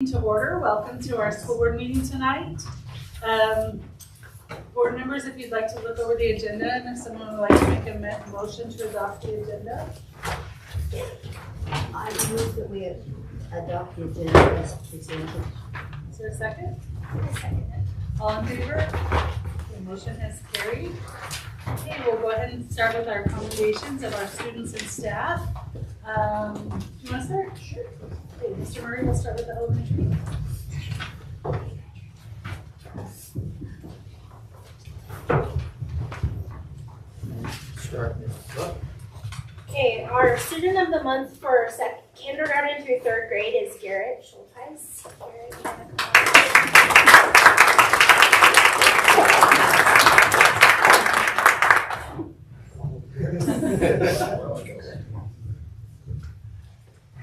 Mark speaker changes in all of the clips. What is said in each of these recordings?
Speaker 1: To order. Welcome to our school board meeting tonight. Board members, if you'd like to look over the agenda, and if someone would like to make a motion to adopt the agenda.
Speaker 2: I move that we adopt the agenda as presented.
Speaker 1: Is there a second?
Speaker 3: I second it.
Speaker 1: All in favor? The motion has carried. Okay, we'll go ahead and start with our commendations of our students and staff. Do you want to start? Sure. Okay, Mr. Murray, we'll start with the elementary.
Speaker 3: Okay, our student of the month for kindergarten through third grade is Garrett Schulteis. Garrett, you wanna come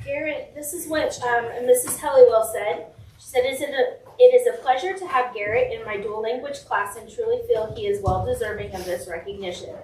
Speaker 3: Garrett, this is what Mrs. Helliwell said. She said, it is a pleasure to have Garrett in my dual language class and truly feel he is well deserving of this recognition.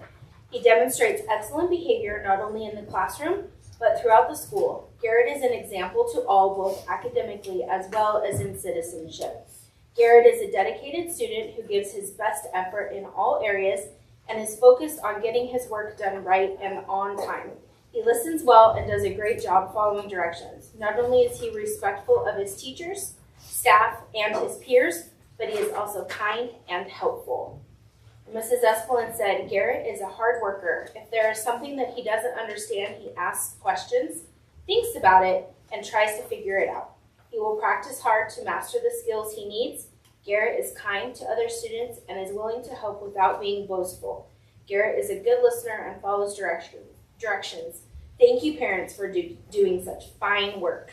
Speaker 3: He demonstrates excellent behavior not only in the classroom, but throughout the school. Garrett is an example to all, both academically as well as in citizenship. Garrett is a dedicated student who gives his best effort in all areas and is focused on getting his work done right and on time. He listens well and does a great job following directions. Not only is he respectful of his teachers, staff, and his peers, but he is also kind and helpful. Mrs. Espelin said, Garrett is a hard worker. If there is something that he doesn't understand, he asks questions, thinks about it, and tries to figure it out. He will practice hard to master the skills he needs. Garrett is kind to other students and is willing to help without being boastful. Garrett is a good listener and follows directions. Thank you, parents, for doing such fine work.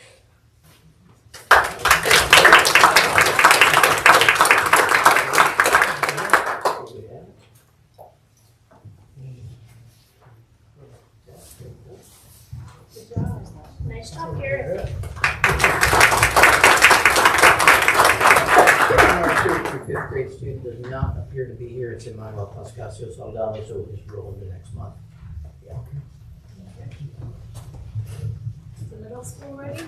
Speaker 3: Nice job, Garrett.
Speaker 4: Our fifth grade student does not appear to be here. It's in Manuel Pascasio Saldana, so we'll just roll into next month. Yeah.
Speaker 1: Is the middle school ready?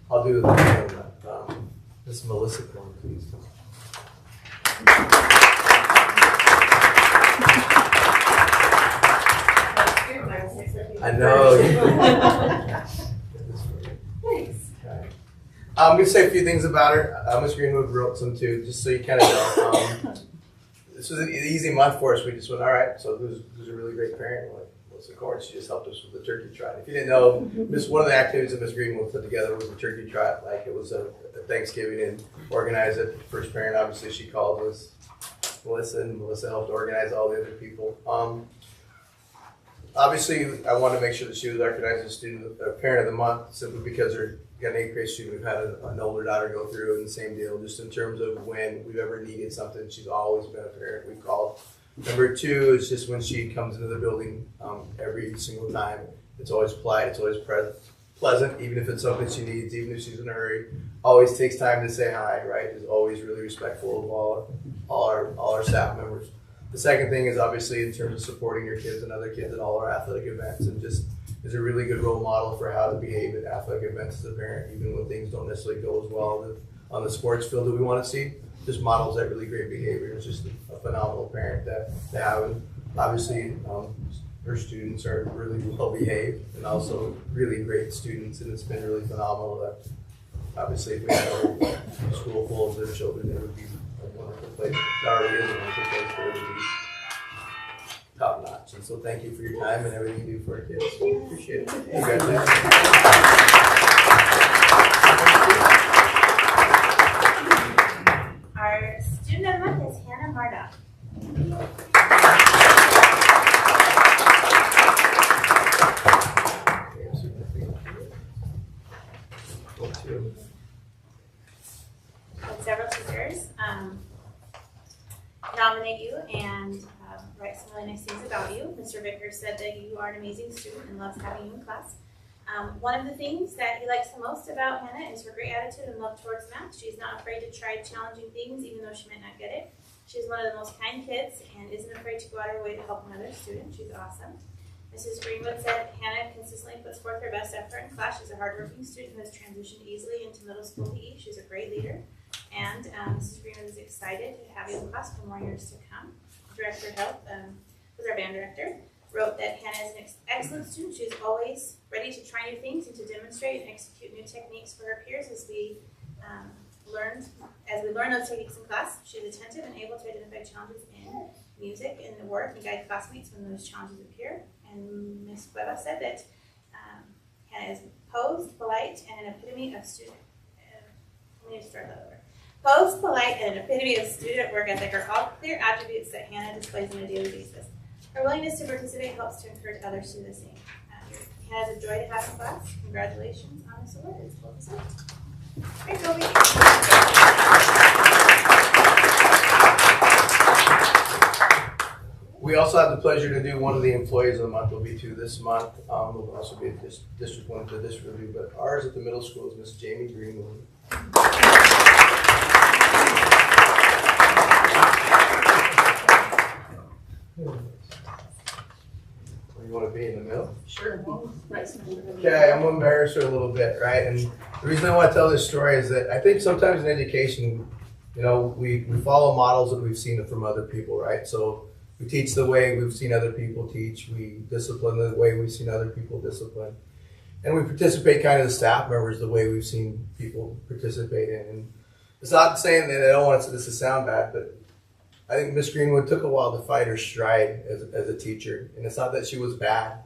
Speaker 5: I'll do this Melissa one, please. I know.
Speaker 1: Thanks.
Speaker 5: Okay. I'm going to say a few things about her. Ms. Greenwood wrote some too, just so you kind of know. This was an easy month for us. We just went, all right, so who's a really great parent? We're like, what's the course? She just helped us with the turkey trot. If you didn't know, one of the activities that Ms. Greenwood put together was a turkey trot. Like it was a Thanksgiving and organized it. The first parent, obviously, she called was Melissa, and Melissa helped organize all the other people. Obviously, I wanted to make sure that she was recognized as a parent of the month, simply because her got an 8th grade student. We've had an older daughter go through, and the same deal, just in terms of when we've ever needed something, she's always been a parent we've called. Number 2 is just when she comes into the building every single time. It's always polite, it's always pleasant, even if it's something she needs, even if she's in a hurry. Always takes time to say hi, right? Is always really respectful of all our staff members. The second thing is obviously in terms of supporting your kids and other kids at all our athletic events, and just is a really good role model for how to behave at athletic events as a parent, even when things don't necessarily go as well on the sports field that we want to see. Just models that really great behavior. It's just a phenomenal parent to have. And obviously, her students are really well behaved and also really great students, and it's been really phenomenal that obviously if we had a school full of their children, it would be a wonderful place. It already is a wonderful place, but it would be top notch. And so thank you for your time and everything you do for our kids. Appreciate it. Congratulations.
Speaker 3: Our student of the month is Hannah Marda. Several teachers nominate you and write some really nice things about you. Mr. Vickers said that you are an amazing student and loves having you in class. One of the things that he likes the most about Hannah is her great attitude and love towards math. She's not afraid to try challenging things even though she might not get it. She's one of the most kind kids and isn't afraid to go out of her way to help another student. She's awesome. Mrs. Greenwood said Hannah consistently puts forth her best effort in class. She's a hardworking student who has transitioned easily into middle school PE. She's a great leader. And Mrs. Greenwood is excited to have you in class for more years to come. Director of Health, was our band director, wrote that Hannah is an excellent student. She's always ready to try new things and to demonstrate and execute new techniques for her peers as we learn those techniques in class. She's attentive and able to identify challenges in music and work and guide classmates when those challenges appear. And Ms. Cueva said that Hannah is posed, polite, and an epitome of student. Let me start that over. Posed, polite, and an epitome of student work ethic are all clear attributes that Hannah displays on a daily basis. Her willingness to participate helps to encourage others to do the same. Hannah's a joy to have in class. Congratulations on this award. It's well deserved. Great, Toby.
Speaker 5: We also have the pleasure to do one of the employees of the month. Will be two this month. Will also be district one to this review, but ours at the middle school is Miss Jamie Greenwood. You want to be in the middle?
Speaker 1: Sure.
Speaker 5: Okay, I'm going to embarrass her a little bit, right? And the reason I want to tell this story is that I think sometimes in education, you know, we follow models that we've seen from other people, right? So we teach the way we've seen other people teach. We discipline the way we've seen other people discipline. And we participate kind of the staff members the way we've seen people participate in. And it's not saying that I don't want this to sound bad, but I think Miss Greenwood took a while to find her stride as a teacher. And it's not that she was bad,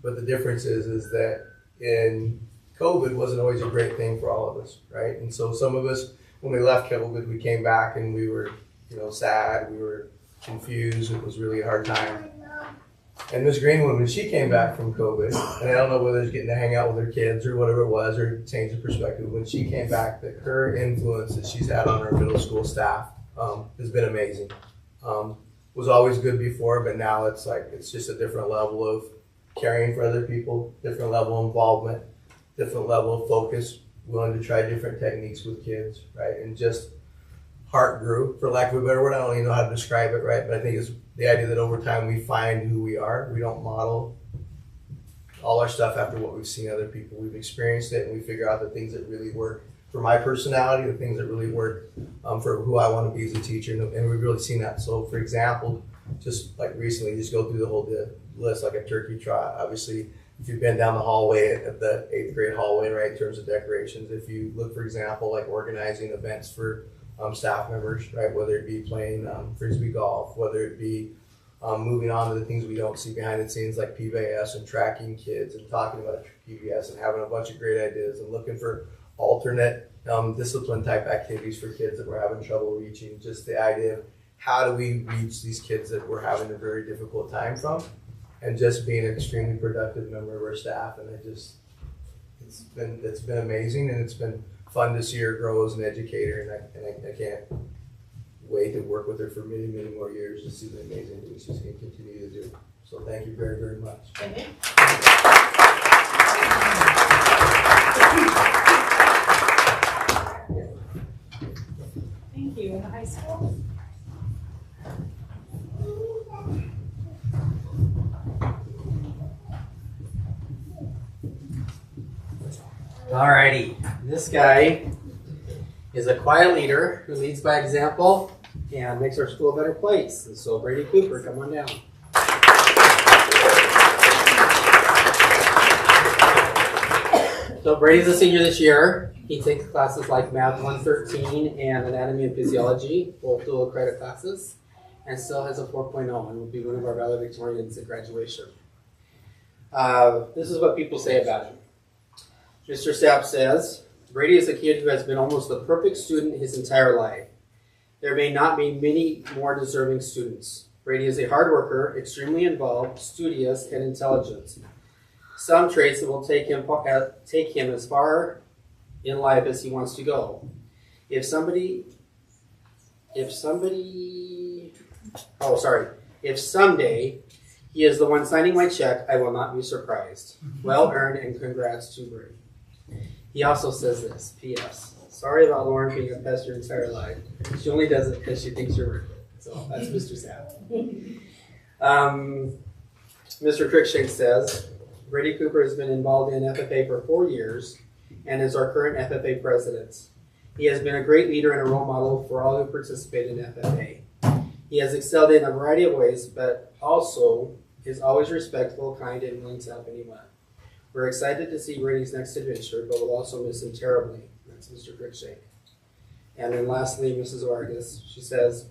Speaker 5: but the difference is that in COVID wasn't always a great thing for all of us, right? And so some of us, when we left COVID, we came back and we were, you know, sad, we were confused, it was really a hard time. And Miss Greenwood, when she came back from COVID, and I don't know whether it's getting to hang out with her kids or whatever it was, or change of perspective, when she came back, that her influence that she's had on her middle school staff has been amazing. Was always good before, but now it's just a different level of caring for other people, different level of involvement, different level of focus, willing to try different techniques with kids, right? And just heart grew, for lack of a better word. I don't even know how to describe it, right? But I think it's the idea that over time we find who we are. We don't model all our stuff after what we've seen other people. We've experienced it, and we figure out the things that really work for my personality, the things that really work for who I want to be as a teacher, and we've really seen that. So, for example, just like recently, just go through the whole list like a turkey trot. Obviously, if you've been down the hallway at the 8th grade hallway, right, in terms of decorations, if you look, for example, like organizing events for staff members, right, whether it be playing frisbee golf, whether it be moving on to the things we don't see behind the scenes like PBS and tracking kids and talking about PBS and having a bunch of great ideas and looking for alternate discipline type activities for kids that we're having trouble reaching. Just the idea of how do we reach these kids that we're having a very difficult time from, and just being an extremely productive member of our staff. And it's been amazing, and it's been fun to see her grow as an educator, and I can't wait to work with her for many, many more years to see the amazing things she's going to continue to do. So thank you very, very much.
Speaker 1: Thank you. Thank you. In the high school?
Speaker 6: Alrighty, this guy is a quiet leader who leads by example and makes our school a better place. And so Brady Cooper, come on down. So Brady's a senior this year. He takes classes like Math 113 and Anatomy and Physiology, both dual credit classes, and still has a 4.0 and will be one of our valedictorians at graduation. This is what people say about him. Mr. Sapp says, Brady is a kid who has been almost the perfect student his entire life. There may not be many more deserving students. Brady is a hard worker, extremely involved, studious, and intelligent. Some traits that will take him as far in life as he wants to go. If someday He is the one signing my check. I will not be surprised. Well earned, and congrats to Brady. He also says this, P.S. Sorry about Lauren being a pest your entire life. She only does it because she thinks you're worth it. So that's Mr. Sapp. Mr. Cruikshank says, Brady Cooper has been involved in FFA for 4 years and is our current FFA president. He has been a great leader and a role model for all who participate in FFA. He has excelled in a variety of ways, but also is always respectful, kind, and willing to help anyone. We're excited to see Brady's next adventure, but we'll also miss him terribly. That's Mr. Cruikshank. And then lastly, Mrs. Vargas, she says,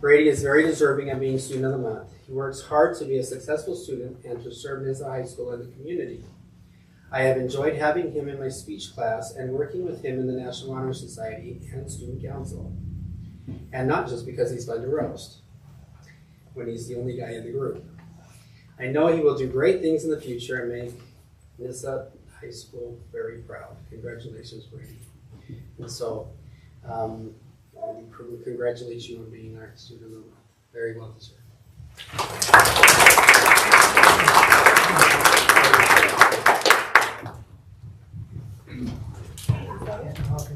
Speaker 6: Brady is very deserving of being Student of the Month. He works hard to be a successful student and to serve Nyssa High School and the community. I have enjoyed having him in my speech class and working with him in the National Honor Society and Student Council. And not just because he's fun to roast, when he's the only guy in the group. I know he will do great things in the future and make Nyssa High School very proud. Congratulations, Brady. And so, we congratulate you on being our Student of the Month. Very well deserved.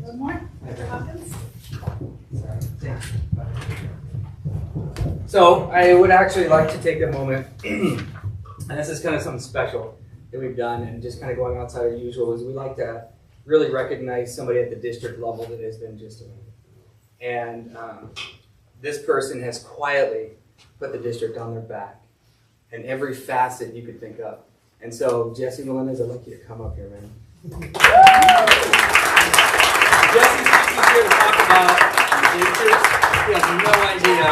Speaker 1: One more, Mr. Hopkins.
Speaker 7: So I would actually like to take a moment, and this is kind of something special that we've done, and just kind of going outside of usual, is we like to really recognize somebody at the district level that has been just amazing. And this person has quietly put the district on their back in every facet you could think of. And so, Jesse Melendez, I'd like you to come up here, man. Jesse's here to talk about bleachers. He has no idea.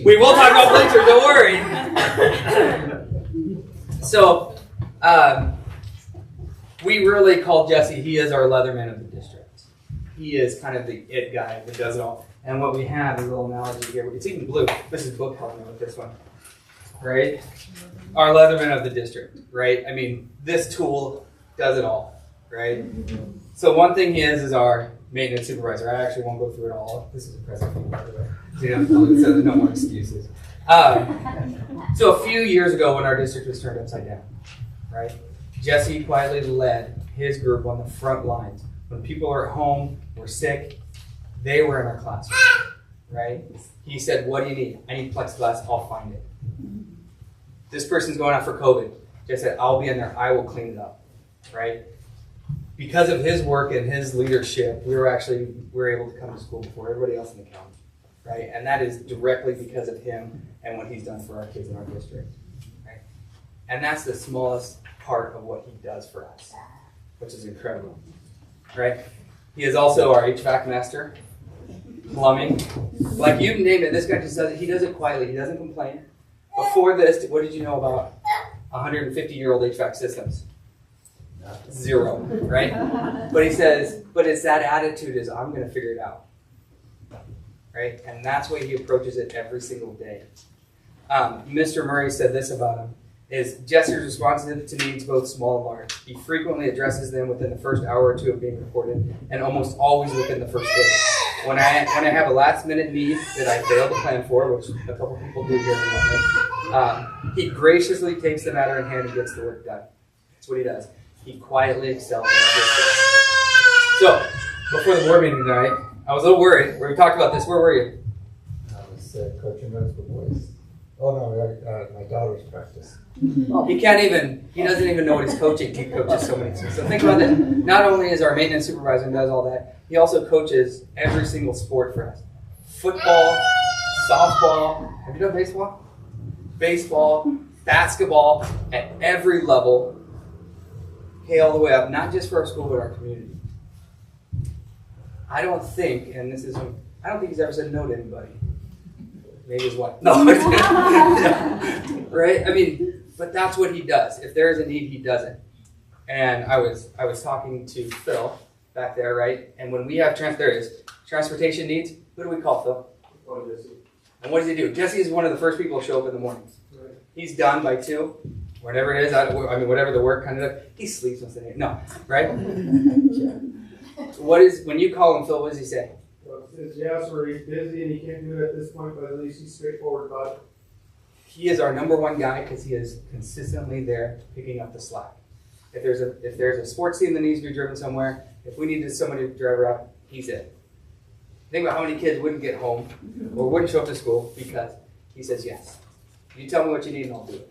Speaker 7: We will talk about bleachers, don't worry. So, we really call Jesse, he is our Leatherman of the district. He is kind of the it guy that does it all. And what we have is a little analogy here. It's even blue. This is book helmet with this one. Right? Our Leatherman of the district, right? I mean, this tool does it all, right? So one thing he is our maintenance supervisor. I actually won't go through it all. This is a present thing, by the way. So there's no more excuses. So a few years ago when our district was turned upside down, right? Jesse quietly led his group on the front lines. When people were at home, were sick, they were in our classroom, right? He said, what do you need? I need plexiglass, I'll find it. This person's going out for COVID. Jesse said, I'll be in there, I will clean it up, right? Because of his work and his leadership, we were able to come to school before everybody else in the county, right? And that is directly because of him and what he's done for our kids in our district, right? And that's the smallest part of what he does for us, which is incredible, right? He is also our HVAC master, plumbing. Like you name it, this guy just does it. He does it quietly. He doesn't complain. Before this, what did you know about 150-year-old HVAC systems? Zero, right? But he says, but it's that attitude is, I'm going to figure it out, right? And that's the way he approaches it every single day. Mr. Murray said this about him, is Jesse's responsive to needs both small and large. He frequently addresses them within the first hour or two of being recorded, and almost always within the first day. When I have a last-minute need that I fail to plan for, which a couple people do here in the he graciously takes the matter in hand and gets the work done. That's what he does. He quietly excels in our district. So, before the board meeting tonight, I was a little worried. We talked about this. Where were you?
Speaker 8: I was coaching middle school boys. Oh no, my daughter's practice.
Speaker 7: He doesn't even know what he's coaching. He coaches so many things. So think about this. Not only is our maintenance supervisor and does all that, he also coaches every single sport for us. Football, softball. Have you done baseball? Baseball, basketball, at every level. Okay, all the way up, not just for our school, but our community. I don't think he's ever said no to anybody. Maybe his wife. No. Right? I mean, but that's what he does. If there is a need, he does it. And I was talking to Phil back there, right? And when we have transportation needs, who do we call Phil?
Speaker 8: Oh, Jesse.
Speaker 7: And what does he do? Jesse is one of the first people to show up in the mornings. Right. He's done by 2, whatever it is. Whatever the work kind of does. He sleeps once a day. No, right? When you call him, Phil, what does he say?
Speaker 9: Well, since yes, where he's busy and he can't do it at this point, but at least he's straightforward about it.
Speaker 7: he is our number one guy because he is consistently there picking up the slack. If there's a sports team that needs to be driven somewhere, if we needed somebody to drive around, he's it. Think about how many kids wouldn't get home or wouldn't show up to school because he says yes. You tell me what you need and I'll do it.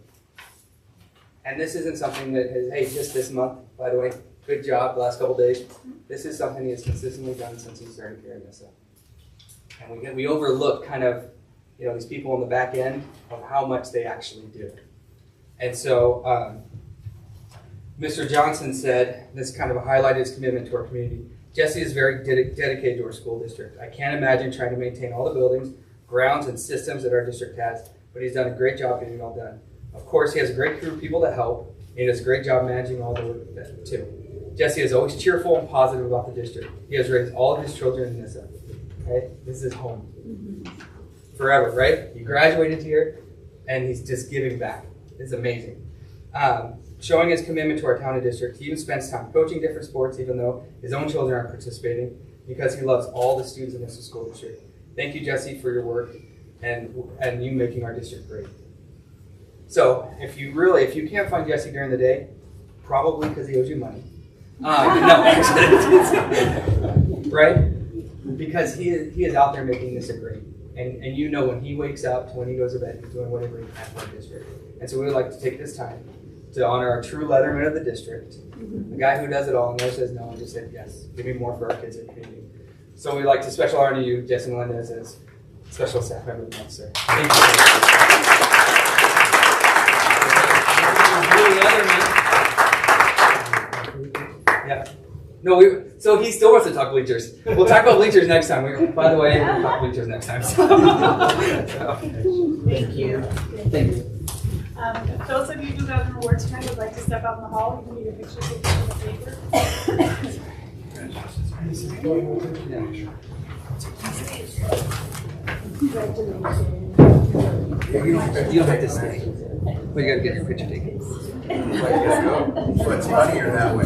Speaker 7: And this isn't something that is, hey, just this month, by the way, good job the last couple days. This is something he has consistently done since he started here in Nyssa. And we overlook kind of, these people on the back end of how much they actually do. And so Mr. Johnson said, this kind of highlighted his commitment to our community. Jesse is very dedicated to our school district. I can't imagine trying to maintain all the buildings, grounds, and systems that our district has, but he's done a great job getting it all done. Of course, he has a great crew of people to help, and he does a great job managing all the work too. Jesse is always cheerful and positive about the district. He has raised all of his children in Nyssa. Okay? This is his home. Forever, right? He graduated here, and he's just giving back. It's amazing. Showing his commitment to our town and district, he even spends time coaching different sports, even though his own children aren't participating, because he loves all the students in Nyssa School District. Thank you, Jesse, for your work and you making our district great. So, if you can't find Jesse during the day, probably because he owes you money. Right? Because he is out there making this a great. And when he wakes up to when he goes to bed, he's doing whatever he can for our district. And so we would like to take this time to honor our true letterman of the district, the guy who does it all and never says no and just said yes, give me more for our kids and community. So we'd like to special honor you, Jesse Melendez, as special staff member of the month, sir. Thank you. Yeah. No, so he still wants to talk bleachers. We'll talk about bleachers next time. By the way, we'll talk bleachers next time.
Speaker 1: Thank you.
Speaker 7: Thank you.
Speaker 1: Those of you who got an award tonight would like to step out in the hall. You can get your picture taken for the paper.
Speaker 7: You don't have to stay. Well, you gotta get your picture taken.
Speaker 5: What's funnier that way?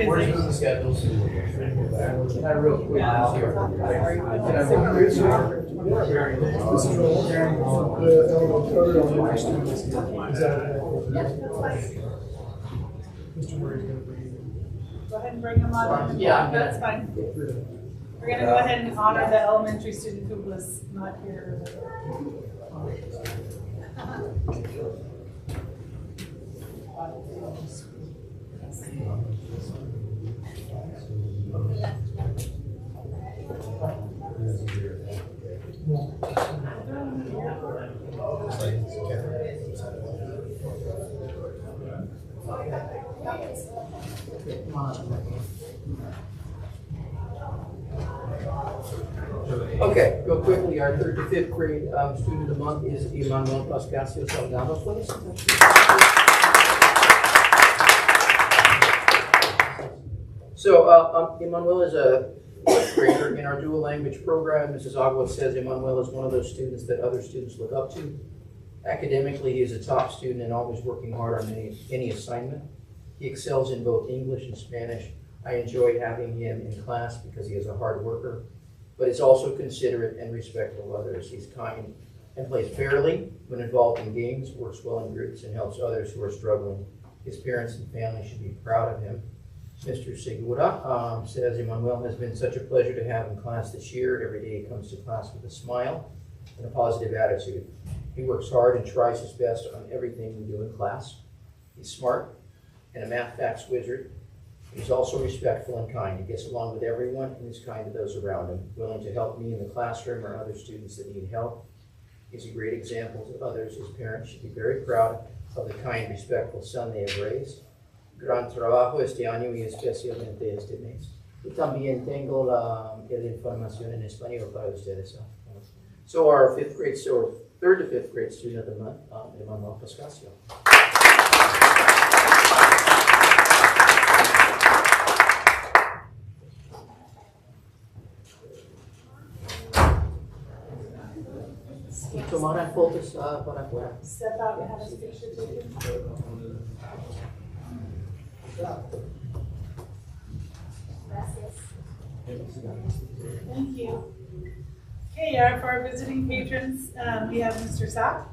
Speaker 5: We're doing the schedules.
Speaker 4: Can I real quick ask you?
Speaker 1: Mr. Murray's gonna bring. Go ahead and bring him on.
Speaker 4: Yeah.
Speaker 1: That's fine. We're gonna go ahead and honor the elementary student who was not here.
Speaker 4: Okay, real quickly, our 3rd to 5th grade student of the month is Emmanuel Pascasio Salgado, please. So Emmanuel is a 5th grader in our dual language program. Mrs. Agua says Emmanuel is one of those students that other students look up to. Academically, he is a top student and always working hard on any assignment. He excels in both English and Spanish. I enjoy having him in class because he is a hard worker, but is also considerate and respectful of others. He's kind and plays fairly when involved in games, works well in groups, and helps others who are struggling. His parents and family should be proud of him. Mr. Segura says Emmanuel has been such a pleasure to have in class this year. Every day he comes to class with a smile and a positive attitude. He works hard and tries his best on everything we do in class. He's smart and a math facts wizard. He's also respectful and kind. He gets along with everyone and is kind to those around him, willing to help me in the classroom or other students that need help. He's a great example to others. His parents should be very proud of the kind, respectful son they have raised. Gran trabajo este año y especialmente este mes. Y también tengo la información en español para ustedes. So our 5th grade, so 3rd to 5th grade student of the month, Emmanuel Pascasio. Y tomarán fotos para afuera.
Speaker 1: Step out and have a picture taken.
Speaker 3: Gracias.
Speaker 1: Thank you. Okay, for our visiting patrons, we have Mr. Sapp.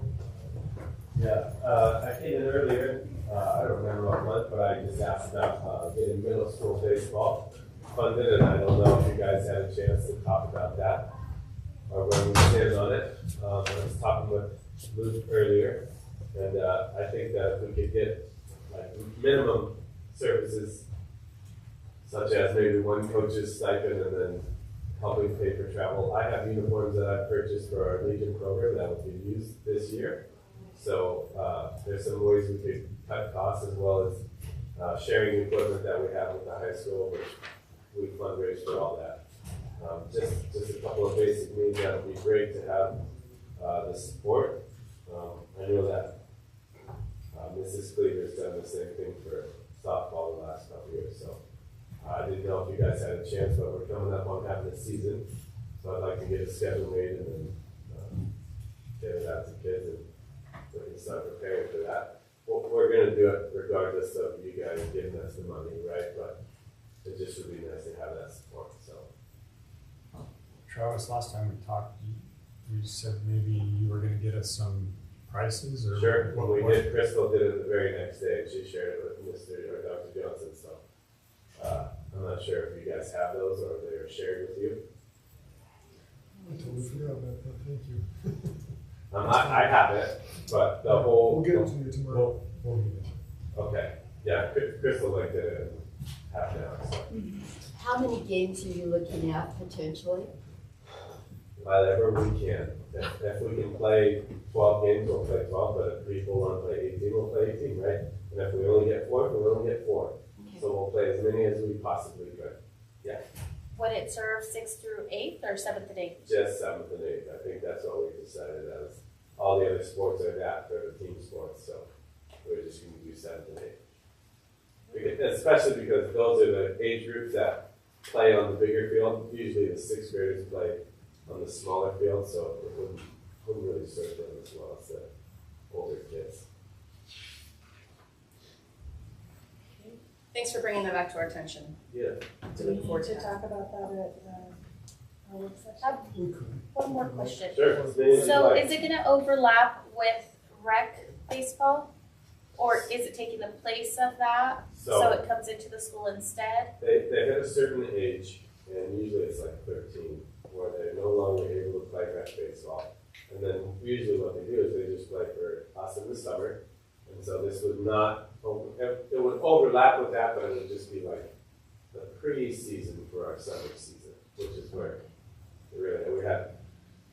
Speaker 9: Yeah, I came in earlier, I don't remember what month, but I just asked about getting middle school baseball funded, and I don't know if you guys had a chance to talk about that or where we stand on it. I was talking with Luke earlier, and I think that if we could get like minimum services, such as maybe one coach's stipend and then helping pay for travel. I have uniforms that I've purchased for our Legion program that will be used this year. So there's some ways we could cut costs as well as sharing equipment that we have with the high school, which we fundraise for all that. Just a couple of basic needs that would be great to have the support. I know that Mrs. Cleaver's done the same thing for softball the last couple of years, so I didn't know if you guys had a chance, but we're coming up on having a season, so I'd like to get a schedule made and then get it out to kids and we can start preparing for that. Well, we're going to do it regardless of you guys giving us the money, right? But it just would be nice to have that support. So,
Speaker 10: Travis, last time we talked, you said maybe you were going to get us some prices or
Speaker 9: sure. When we did, Crystal did it the very next day, and she shared it with Mr. or Dr. Johnson. So I'm not sure if you guys have those or if they are shared with you.
Speaker 11: I totally forgot about that, thank you.
Speaker 9: I have it, but the whole.
Speaker 11: We'll get it to you tomorrow.
Speaker 10: we'll get it.
Speaker 9: Okay. Yeah, Crystal like did it in half an hour. So.
Speaker 2: How many games are you looking at potentially?
Speaker 9: Whatever we can. If we can play 12 games, we'll play 12, but if people want to play 18, we'll play 18, right? And if we only get 4, we'll only get 4.
Speaker 2: Okay.
Speaker 9: So we'll play as many as we possibly could.
Speaker 3: Would it serve 6th through 8th or 7th and 8th?
Speaker 9: Just 7th and 8th. I think that's what we decided as all the other sports are that for the team sports. So we're just going to do 7th and 8th. Because, especially because those are the age groups that play on the bigger field. Usually the 6th graders play on the smaller field, so it wouldn't really serve them as well as the older kids.
Speaker 12: Thanks for bringing that back to our attention.
Speaker 9: Yeah.
Speaker 1: Do we need to talk about that at our work session?
Speaker 11: We could.
Speaker 3: One more question.
Speaker 9: Sure.
Speaker 3: So is it going to overlap with rec baseball? Or is it taking the place of that? So it comes into the school instead?
Speaker 9: They hit a certain age, and usually it's like 13, where they're no longer able to play rec baseball. And then usually what they do is they just play for us in the summer. And so this would not, it would overlap with that, but it would just be like the pre-season for our summer season, which is where we had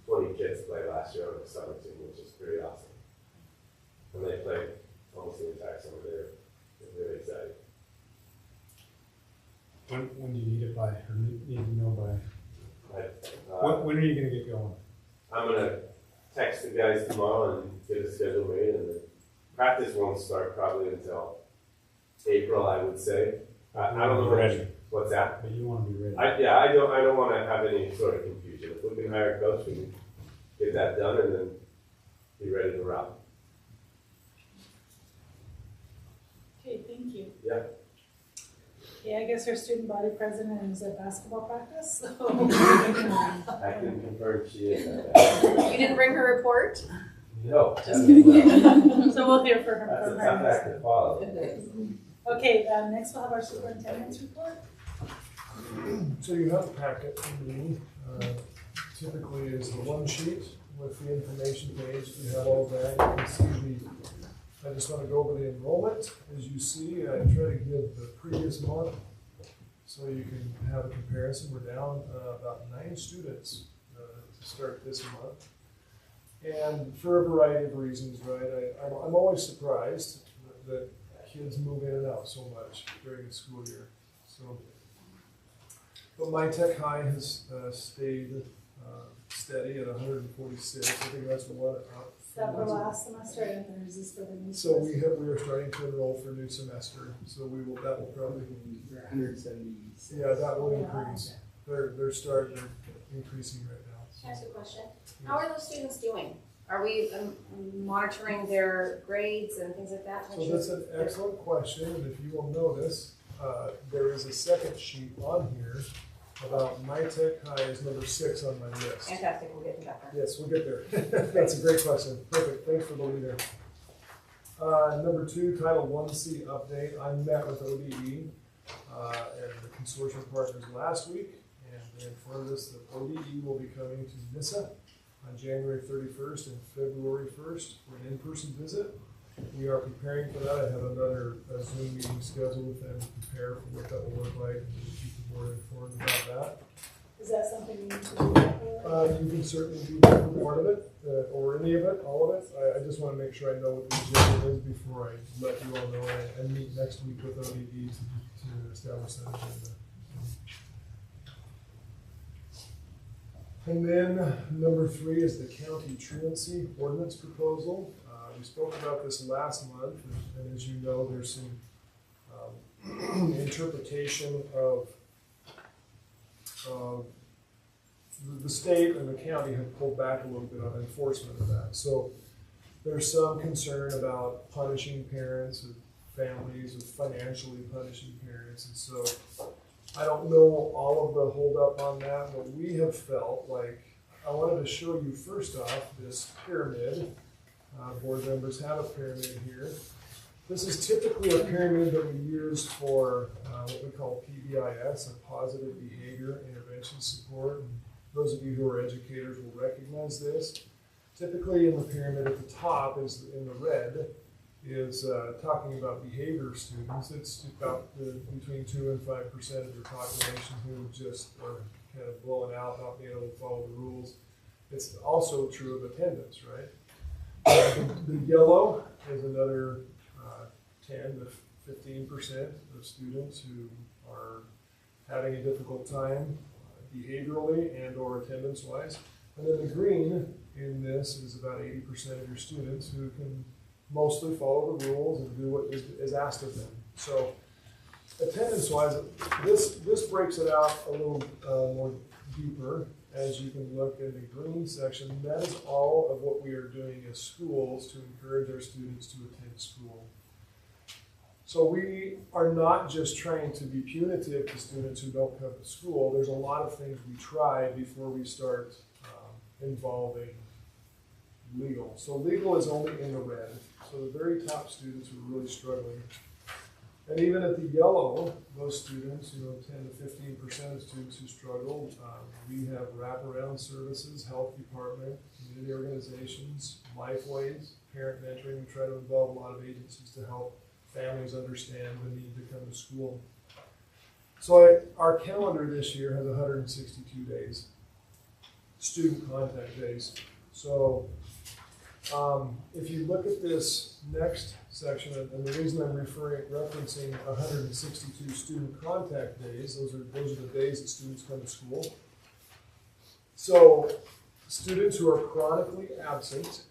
Speaker 9: 20 kids play last year on the summer team, which is pretty awesome. And they played almost the entire summer there. It's really exciting.
Speaker 10: When do you need it by, or need to know by? When are you going to get going?
Speaker 9: I'm going to text the guys tomorrow and get a schedule made, and the practice won't start probably until April, I would say. I don't know.
Speaker 10: Ready.
Speaker 9: What's that?
Speaker 10: But you want to be ready.
Speaker 9: I don't want to have any sort of confusion. If we can hire a coach, we can get that done and then be ready to rock.
Speaker 1: Okay, thank you.
Speaker 9: Yeah.
Speaker 1: Okay, I guess our student body president is at basketball practice, so.
Speaker 9: I can confirm she is at that.
Speaker 12: You didn't bring her report?
Speaker 9: No.
Speaker 1: Just kidding. So we'll hear from
Speaker 9: That's a
Speaker 1: her.
Speaker 9: tough act to follow.
Speaker 1: Okay, next we'll have our superintendent's report.
Speaker 11: So you have a packet from me, typically is the one sheet with the information page. You have all that. You can see I just want to go over the enrollment. As you see, I try to give the previous month so you can have a comparison. We're down about 9 students to start this month. And for a variety of reasons, right? I'm always surprised that kids move in and out so much during the school year. So, but my tech high has stayed steady at 146. I think that's what up.
Speaker 1: That for last semester, and there's this for the new
Speaker 11: So
Speaker 1: semester.
Speaker 11: we are starting to enroll for new semester. So that will probably,
Speaker 7: We're 176.
Speaker 11: yeah, that will increase. They're increasing right now.
Speaker 12: Can I ask a question? How are those students doing? Are we monitoring their grades and things like that?
Speaker 11: So that's an excellent question, and if you will notice, there is a second sheet on here about my tech high is number 6 on my list.
Speaker 12: Fantastic, we'll get to that.
Speaker 11: Yes, we'll get there. That's a great question. Perfect. Thanks for the leader. Number 2, Title 1C update. I met with ODE and the consortium partners last week, and they informed us that ODE will be coming to Nyssa on January 31st and February 1st for an in-person visit. We are preparing for that. I have another Zoom meeting scheduled with them to prepare for what that will look like and to keep the board informed about that.
Speaker 1: Is that something you need to do?
Speaker 11: You can certainly do part of it, or any of it, all of it. I just want to make sure I know what the agenda is before I let you all know. And meet next week with ODE to establish that agenda. And then number 3 is the county truancy ordinance proposal. We spoke about this last month, and as you know, there's some interpretation of the state and the county have pulled back a little bit on enforcement of that. So there's some concern about punishing parents and families, with financially punishing parents, and so I don't know all of the holdup on that, but we have felt like I wanted to show you first off this pyramid. Board members have a pyramid here. This is typically a pyramid that we use for what we call PBIS, a positive behavior intervention support. And those of you who are educators will recognize this. Typically in the pyramid at the top is in the red is talking about behavior students. It's about between 2 and 5% of your population who just are kind of blowing out, not being able to follow the rules. It's also true of attendance, right? The yellow is another 10 to 15% of students who are having a difficult time behaviorally and or attendance-wise. And then the green in this is about 80% of your students who can mostly follow the rules and do what is asked of them. So attendance-wise, this breaks it out a little more deeper. As you can look in the green section, that is all of what we are doing as schools to encourage our students to attend school. So we are not just trying to be punitive to students who don't come to school. There's a lot of things we try before we start involving legal. So legal is only in the red. So the very top students who are really struggling. And even at the yellow, those students, 10 to 15% of students who struggle, we have wraparound services, health department, community organizations, Lifeways, parent mentoring. We try to involve a lot of agencies to help families understand the need to come to school. So our calendar this year has 162 days, student contact days. So if you look at this next section, and the reason I'm referencing 162 student contact days, those are the days that students come to school. So students who are chronically absent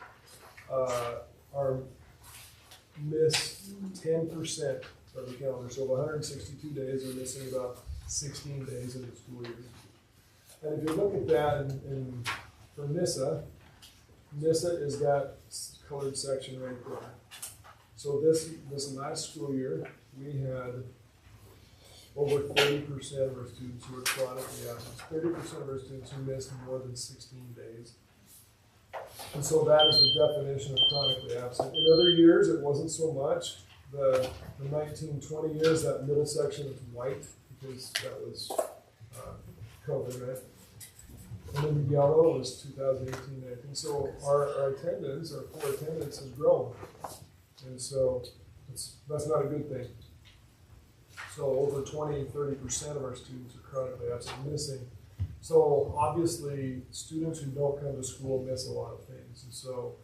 Speaker 11: miss 10% of the calendar. So of 162 days, they're missing about 16 days in the school year. And if you look at that for Nyssa is that colored section right there. So this last school year, we had over 30% of our students who were chronically absent. 30% of our students who missed more than 16 days. And so that is the definition of chronically absent. In other years, it wasn't so much. The 1920 years, that middle section is white because that was COVID, right? And then the yellow was 2018-19. So our attendance, our core attendance has grown. And so that's not a good thing. So over 20-30% of our students are chronically absent, missing. So obviously, students who don't come to school miss a lot of things. And so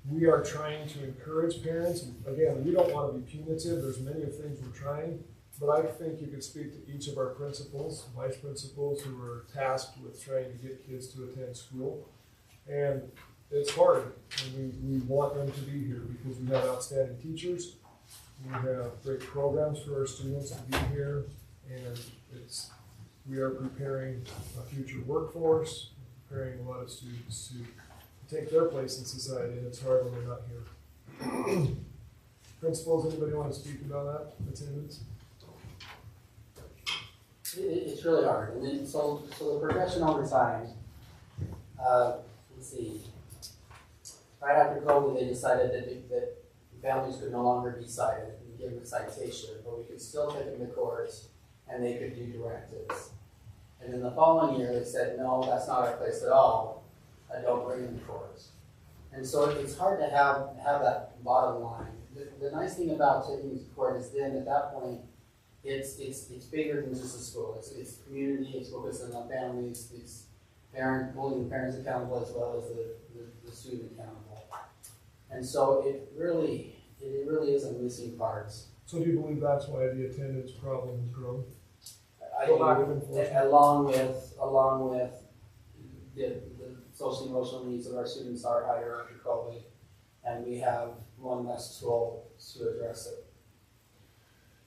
Speaker 11: we are trying to encourage parents. And again, we don't want to be punitive. There's many of things we're trying. But I think you could speak to each of our principals, vice principals, who are tasked with trying to get kids to attend school. And it's hard. And we want them to be here because we have outstanding teachers. We have great programs for our students to be here. And we are preparing a future workforce, preparing a lot of students to take their place in society. And it's hard when they're not here. Principals, anybody want to speak about that? Attendance?
Speaker 6: It's really hard. And then, so the progression over time, let's see. Right after COVID, they decided that families could no longer be cited and give a citation, but we could still take them to court and they could do directives. And then the following year, they said, no, that's not our place at all. Don't bring them to court. And so it's hard to have that bottom line. The nice thing about taking them to court is then at that point, it's bigger than just a school. It's community, it's focusing on families, it's holding the parents accountable as well as the student accountable. And so it really is a missing part.
Speaker 11: So do you believe that's why the attendance problem has grown?
Speaker 6: I
Speaker 11: The lack of
Speaker 6: do,
Speaker 11: enforcement.
Speaker 6: along with the social emotional needs of our students are higher after COVID, and we have one less tool to address it.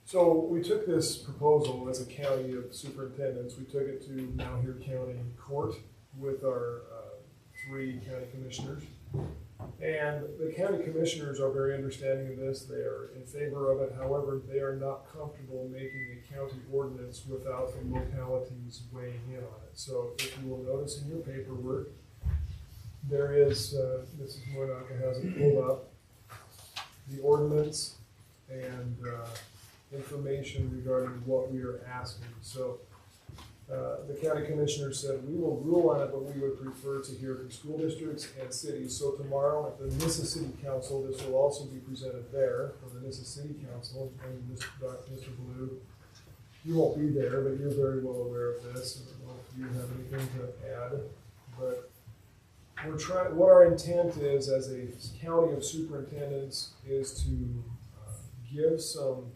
Speaker 11: So we took this proposal as a county of superintendents, we took it to Malheur County Court with our 3 county commissioners. And the county commissioners are very understanding of this. They are in favor of it. However, they are not comfortable making a county ordinance without the localities weighing in on it. So if you will notice in your paperwork, there is, Mrs. Moynaka has it pulled up, the ordinance and information regarding what we are asking. So the county commissioner said, we will rule on it, but we would prefer to hear from school districts and cities. So tomorrow at the Nyssa City Council, this will also be presented there from the Nyssa City Council. And Mr. Blue, you won't be there, but you're very well aware of this. I don't know if you have anything to add, but we're trying, what our intent is as a county of superintendents is to give some,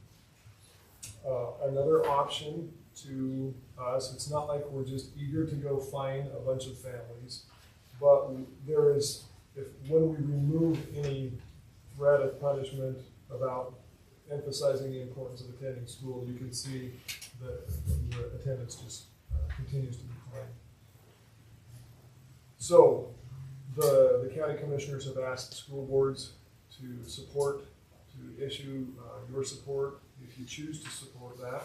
Speaker 11: another option to us. It's not like we're just eager to go find a bunch of families, but there is, when we remove any threat of punishment about emphasizing the importance of attending school, you can see that the attendance just continues to decline. So the county commissioners have asked school boards to support, to issue your support if you choose to support that.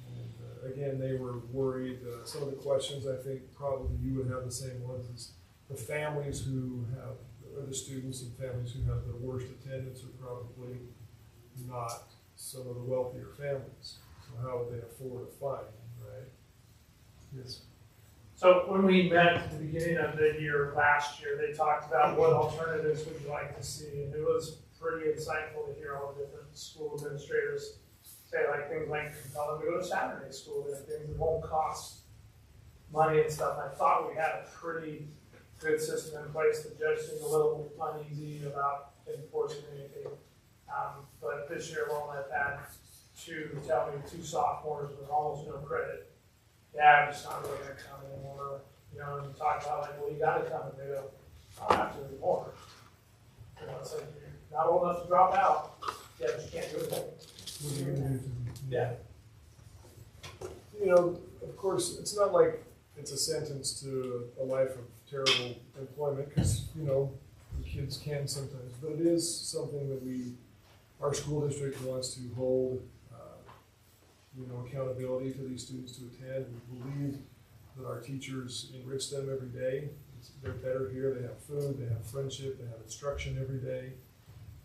Speaker 11: And again, they were worried. Some of the questions, I think probably you would have the same ones, is the families who have, or the students and families who have the worst attendance are probably not some of the wealthier families. So how would they afford a fine, right? Yes.
Speaker 13: So when we met at the beginning of the year last year, they talked about what alternatives would you like to see, and it was pretty insightful to hear all the different school administrators say like things like tell them to go to Saturday school and things that won't cost money and stuff. I thought we had a pretty good system in place. The judge seemed a little uneasy about enforcing anything, but this year we only had 2 sophomores with almost no credit. Yeah, I'm just not really going to come anymore. You know, and you talk about like, well, you got to come, and they go, I don't have to anymore. You know, it's like you're not old enough to drop out. Yeah, but you can't do anything.
Speaker 11: What are you going to do?
Speaker 13: Yeah.
Speaker 11: You know, of course, it's not like it's a sentence to a life of terrible employment, because, you know, the kids can sometimes, but it is something that our school district wants to hold, you know, accountability to these students to attend. We believe that our teachers enrich them every day. They're better here, they have food, they have friendship, they have instruction every day.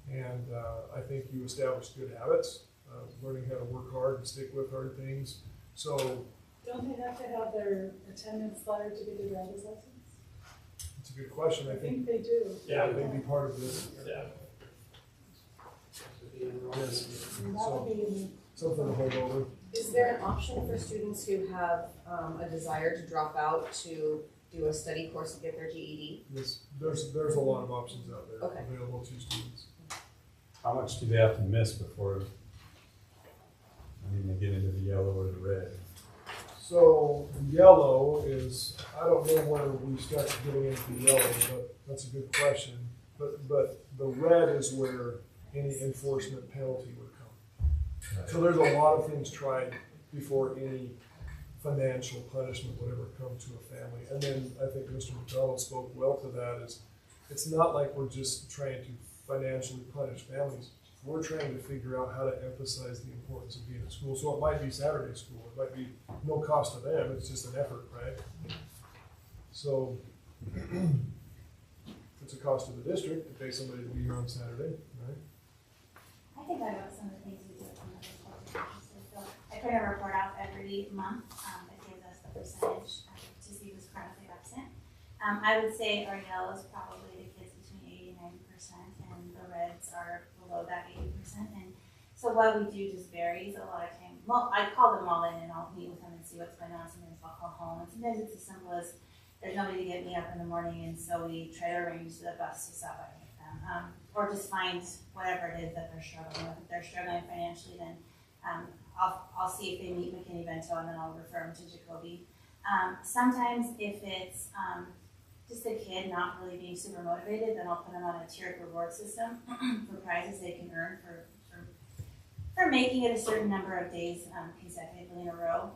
Speaker 11: And I think you establish good habits, learning how to work hard and stick with hard things. So,
Speaker 1: don't they have to have their attendance letter to get their driver's license?
Speaker 11: it's a good question.
Speaker 1: I think they do.
Speaker 11: Yeah, they'd be part of this.
Speaker 13: Yeah.
Speaker 11: Yes.
Speaker 1: And that would be
Speaker 11: Something to hold over.
Speaker 12: Is there an option for students who have a desire to drop out to do a study course to get their GED?
Speaker 11: Yes, there's a lot of options out there
Speaker 12: Okay.
Speaker 11: available to students.
Speaker 10: How much do they have to miss before, they get into the yellow or the red?
Speaker 11: So yellow is, I don't know where we start getting into yellow, but that's a good question. But the red is where any enforcement penalty would come. So there's a lot of things tried before any financial punishment would ever come to a family. And then I think Mr. McDonald spoke well to that, is it's not like we're just trying to financially punish families we're trying to figure out how to emphasize the importance of being at school. So it might be Saturday school, it might be no cost to them, it's just an effort, right? So it's a cost to the district to pay somebody to be here on Saturday, right?
Speaker 14: I think I wrote some of the things we do at some of the schools. So I print a report out every month that gives us the percentage to see who's chronically absent. I would say our yellow is probably the kids between 80 and 90%, and the reds are below that 80%. And so what we do just varies a lot of time. Well, I call them all in and I'll meet with them and see what's going on. Sometimes I'll call home, and sometimes it's as simple as there's nobody to get me up in the morning, and so we try to arrange the bus to stop by and get them. Or just find whatever it is that they're struggling with. If they're struggling financially, then I'll see if they meet McKinney-Vento, and then I'll refer them to Jacoby. Sometimes if it's just a kid not really being super motivated, then I'll put them on a tiered reward system for prizes they can earn for making it a certain number of days consecutively in a row.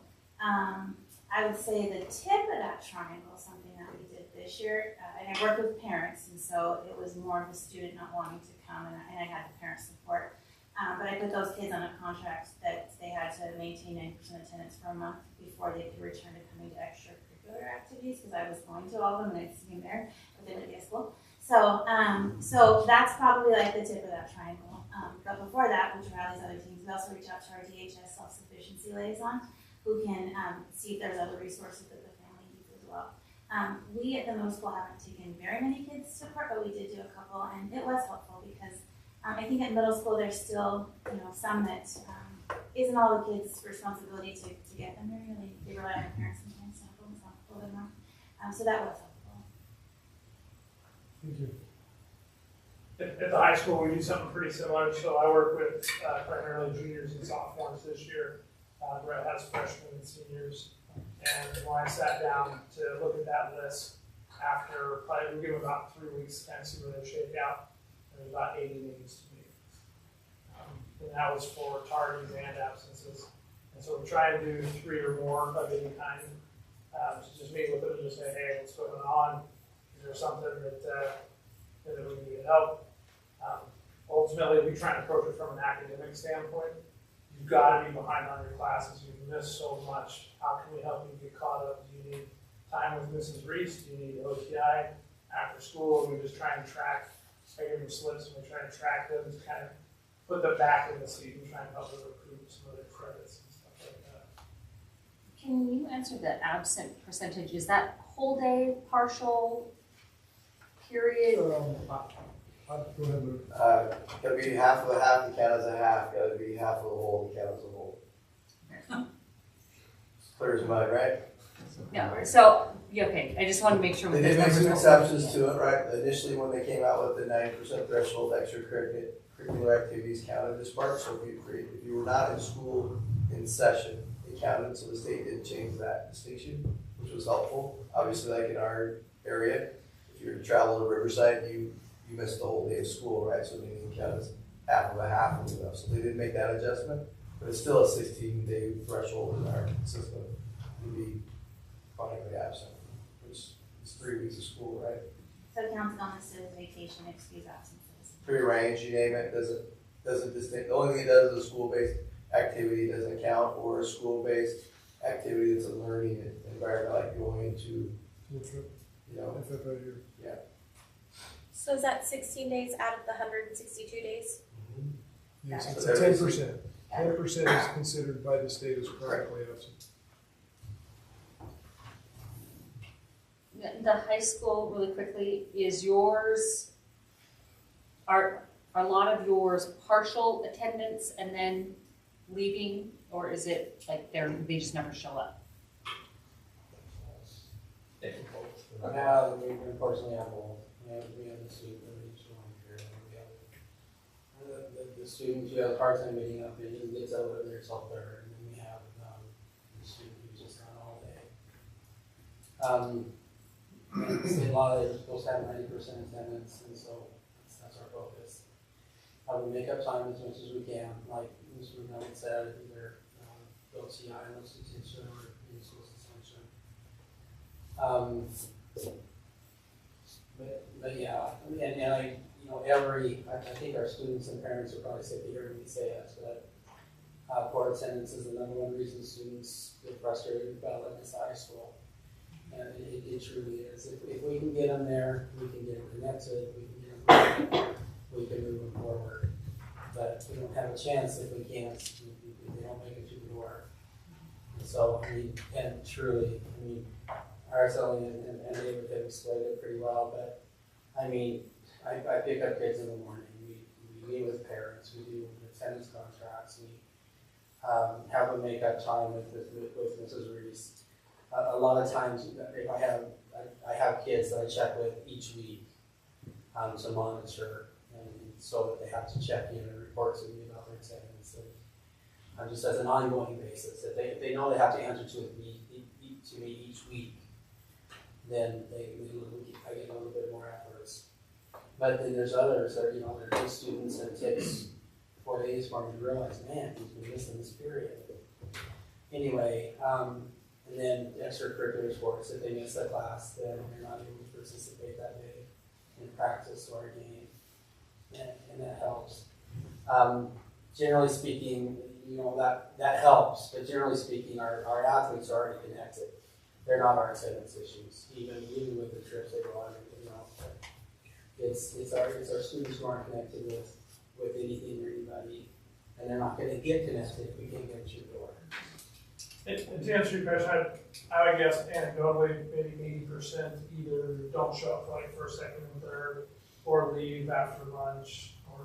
Speaker 14: I would say the tip of that triangle, something that we did this year, and I worked with parents, and so it was more of the student not wanting to come, and I had the parent support. But I put those kids on a contract that they had to maintain 90% attendance for a month before they could return to coming to extracurricular activities, because I was going to all of them and I'd see them there, but they didn't get school. So that's probably like the tip of that triangle. But before that, we try all these other things. We also reach out to our DHS self-sufficiency liaison, who can see if there's other resources that the family needs as well. We at the middle school haven't taken very many kids to court, but we did do a couple, and it was helpful because I think at middle school there's still, some that isn't all the kids' responsibility to get them there. They rely on their parents sometimes to help them a little bit more. So that was helpful.
Speaker 11: Thank you.
Speaker 13: At the high school, we do something pretty similar. So I work with primarily juniors and sophomores this year. Brett has freshmen and seniors. And when I sat down to look at that list, after probably we give them about 3 weeks to kind of see where they shake out, there's about 80 names to meet. And that was for tardies and absences. And so we try and do 3 or more of any kind. So just meet with them and just say, hey, what's going on? Is there something that we need help? Ultimately, we try and approach it from an academic standpoint. You've got to be behind on your classes. You've missed so much. How can we help you get caught up? Do you need time with Mrs. Reese? Do you need OTI after school? We just try and track. I give them slips and we try and track them to kind of put them back in the seat and try and help them recruit some of their credits and stuff like that.
Speaker 15: Can you answer the absent percentage? Is that whole day, partial, period?
Speaker 11: Go ahead, Luke.
Speaker 5: Gotta be half of a half to count as a half, gotta be half of the whole to count as a whole. It's clear as mud, right?
Speaker 15: No, so, yeah, okay, I just want to make sure.
Speaker 5: They did make some exceptions to it, right? Initially, when they came out with the 90% threshold, extracurricular activities counted as part. So if you were not in school in session, it counted. So the state did change that distinction, which was helpful. Obviously, like in our area, if you're to travel to Riverside, you missed the whole day of school, right? So they didn't count as half of a half and stuff. So they did make that adjustment, but it's still a 16-day threshold in our system to be chronically absent, which is 3 weeks of school, right?
Speaker 14: So it counts illnesses, vacation, excused absences.
Speaker 5: Free range, you name it, doesn't distinct. The only thing it does is a school-based activity doesn't count, or a school-based activity that's a learning environment, like going into,
Speaker 11: FFA.
Speaker 5: Yeah.
Speaker 3: So is that 16 days out of the 162 days?
Speaker 11: Yes, it's 10%. 10% is considered by the state as chronically absent.
Speaker 15: The high school, really quickly, is yours, are a lot of yours partial attendance and then leaving, or is it like they just never show up?
Speaker 6: Yeah, we unfortunately have both. We have the student that each one here, and we have the student who has a hard time meeting up and just gets out of themselves there, and then we have the student who's just gone all day. A lot of they're supposed to have 90% attendance, and so that's our focus. How we make up time as much as we can, like Mr. McMillan said, either OCI and substantial or in school suspension. But yeah, and I, I think our students and parents are probably sick of hearing me say it, but poor attendance is the number one reason students get frustrated about letting us out of school. And it truly is. If we can get them there, we can get them connected, we can get them moving, we can move them forward. But we don't have a chance if we can't, if they don't make it through the door. And so, and truly, Araceli and David have explained it pretty well, but I pick up kids in the morning, we meet with parents, we do attendance contracts, we have them make up time with Mrs. Reese. A lot of times, if I have kids that I check with each week to monitor, and so that they have to check in and report to me about their attendance, and just as an ongoing basis. If they know they have to answer to me each week, then I get a little bit more efforts. But then there's others that they're good students, and it takes 4 days for me to realize, man, he's been missing this period. Anyway, and then extracurricular sports, if they miss a class, then they're not able to participate that day in practice or a game, and that helps. Generally speaking, that helps, but generally speaking, our athletes are already connected. They're not our attendance issues, even with the trips they go on, it's our students who aren't connected with anything or anybody, and they're not going to get connected if we can't get through the door.
Speaker 13: And to answer your question, I would guess anecdotally, maybe 80% either don't show up for like first, second, and third, or leave after lunch, or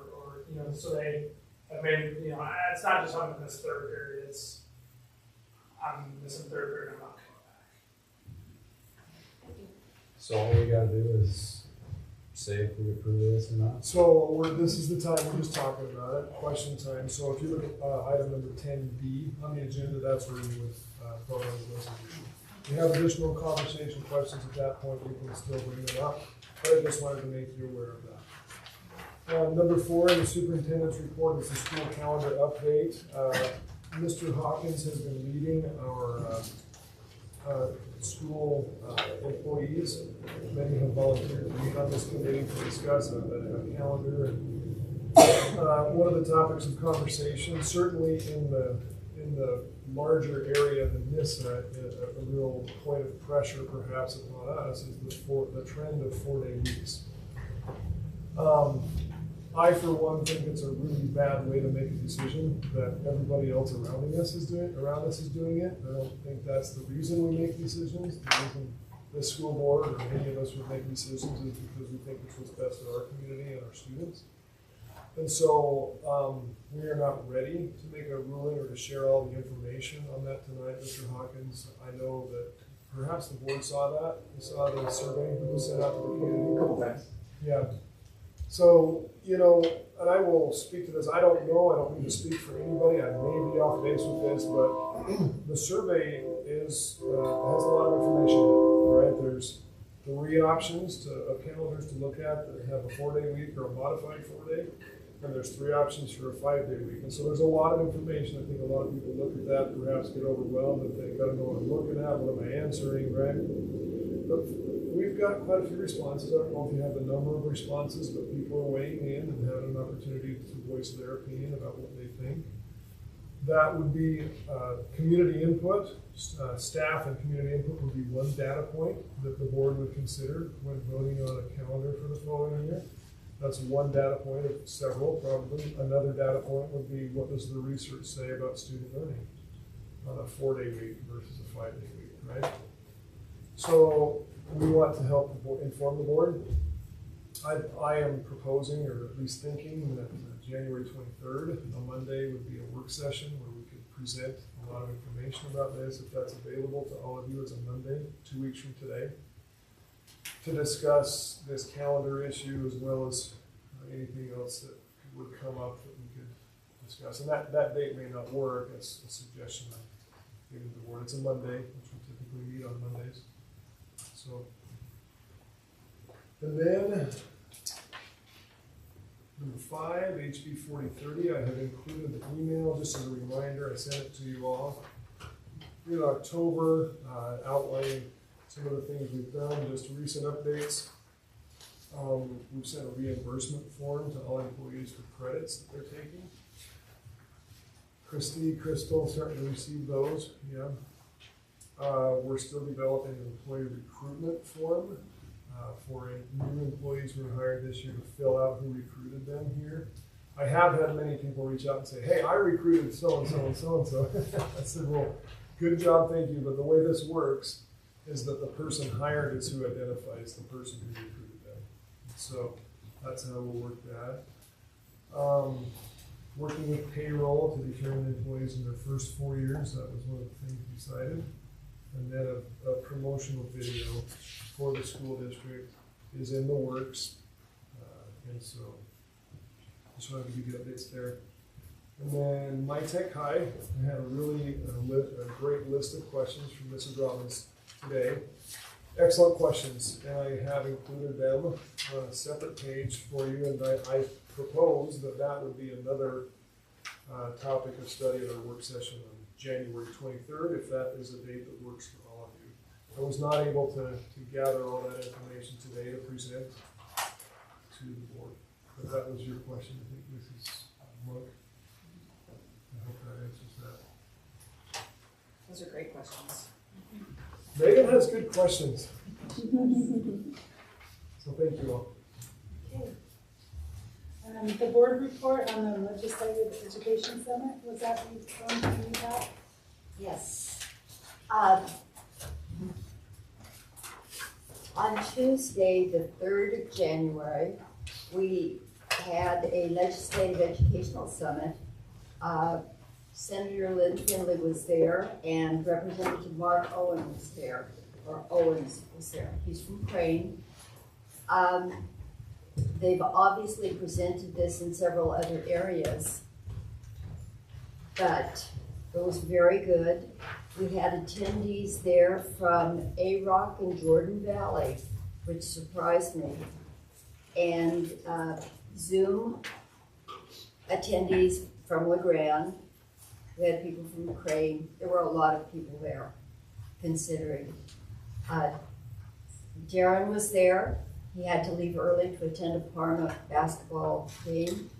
Speaker 13: so they have made, it's not just I'm in this third period, it's I'm missing third period, I'm not coming back.
Speaker 10: So all we gotta do is say if we approve this or not?
Speaker 11: So this is the time we're just talking about it, question time. So if you look at item number 10B on the agenda, that's where you would vote on the resolution. If you have additional conversation questions at that point, we can still bring them up, but I just wanted to make you aware of that. Number 4, the superintendent's report is the school calendar update. Mr. Hawkins has been leading our school employees. Many have volunteered to be on this committee to discuss a calendar. And one of the topics of conversation, certainly in the larger area than Nyssa, a real point of pressure perhaps upon us is the trend of 4-day weeks. I, for one, think it's a really bad way to make a decision that everybody else around us is doing it. I don't think that's the reason we make decisions. The reason this school board or any of us would make decisions is because we think it's what's best for our community and our students. And so we are not ready to make a ruling or to share all the information on that tonight, Mr. Hawkins. I know that perhaps the board saw that. We saw the survey that was sent out to the community.
Speaker 7: A couple times.
Speaker 11: Yeah. So, and I will speak to this. I don't know. I don't need to speak for anybody. I may be off base with this, but the survey has a lot of information in it, right? There's 3 options of calendars to look at that have a 4-day week or a modified 4-day. And there's 3 options for a 5-day week. And so there's a lot of information. I think a lot of people look at that, perhaps get overwhelmed and think, I don't know what I'm looking at, what am I answering, right? But we've got quite a few responses. I don't know if you have the number of responses, but people are weighing in and having an opportunity to voice their opinion about what they think. That would be community input. Staff and community input would be one data point that the board would consider when voting on a calendar for the following year. That's one data point of several, probably. Another data point would be what does the research say about student learning on a 4-day week versus a 5-day week, right? So we want to help inform the board. I am proposing, or at least thinking, that January 23rd, a Monday, would be a work session where we could present a lot of information about this, if that's available to all of you. It's a Monday, 2 weeks from today, to discuss this calendar issue as well as anything else that would come up that we could discuss. And that date may not work. That's a suggestion I'm giving the board. It's a Monday, which we typically meet on Mondays. So, and then number 5, HB 4030. I have included the email just as a reminder. I sent it to you all in October, outlining some of the things we've done, just recent updates. We've sent a reimbursement form to all employees for credits that they're taking. Crystal starting to receive those, yeah. We're still developing an employee recruitment form for new employees who were hired this year to fill out who recruited them here. I have had many people reach out and say, hey, I recruited so-and-so and so-and-so. I said, well, good job, thank you, but the way this works is that the person hired is who identifies the person who recruited them. So that's how we'll work that. Working with payroll to determine employees in their first 4 years, that was one of the things decided. And then a promotional video for the school district is in the works. And so just wanted to give you updates there. And then My Tech High, I had a great list of questions from Mrs. Robbins today. Excellent questions, and I have included them on a separate page for you, and I propose that would be another topic of study at our work session on January 23rd, if that is a date that works for all of you. I was not able to gather all that information today to present to the board, but that was your question, I think, Mrs. Monk. I hope that answers that.
Speaker 12: Those are great questions.
Speaker 11: Megan has good questions. So thank you all.
Speaker 1: Okay. The board report on the Legislative Education Summit, was that going to be that?
Speaker 2: Yes. On Tuesday, the 3rd of January, we had a Legislative Educational Summit. Senator Lynn Finley was there, and Representative Mark Owens was there. He's from Crane. They've obviously presented this in several other areas, but it was very good. We had attendees there from A-Rock and Jordan Valley, which surprised me, and Zoom attendees from LeGrand. We had people from Crane. There were a lot of people there, considering. Darren was there. He had to leave early to attend a Parma basketball game.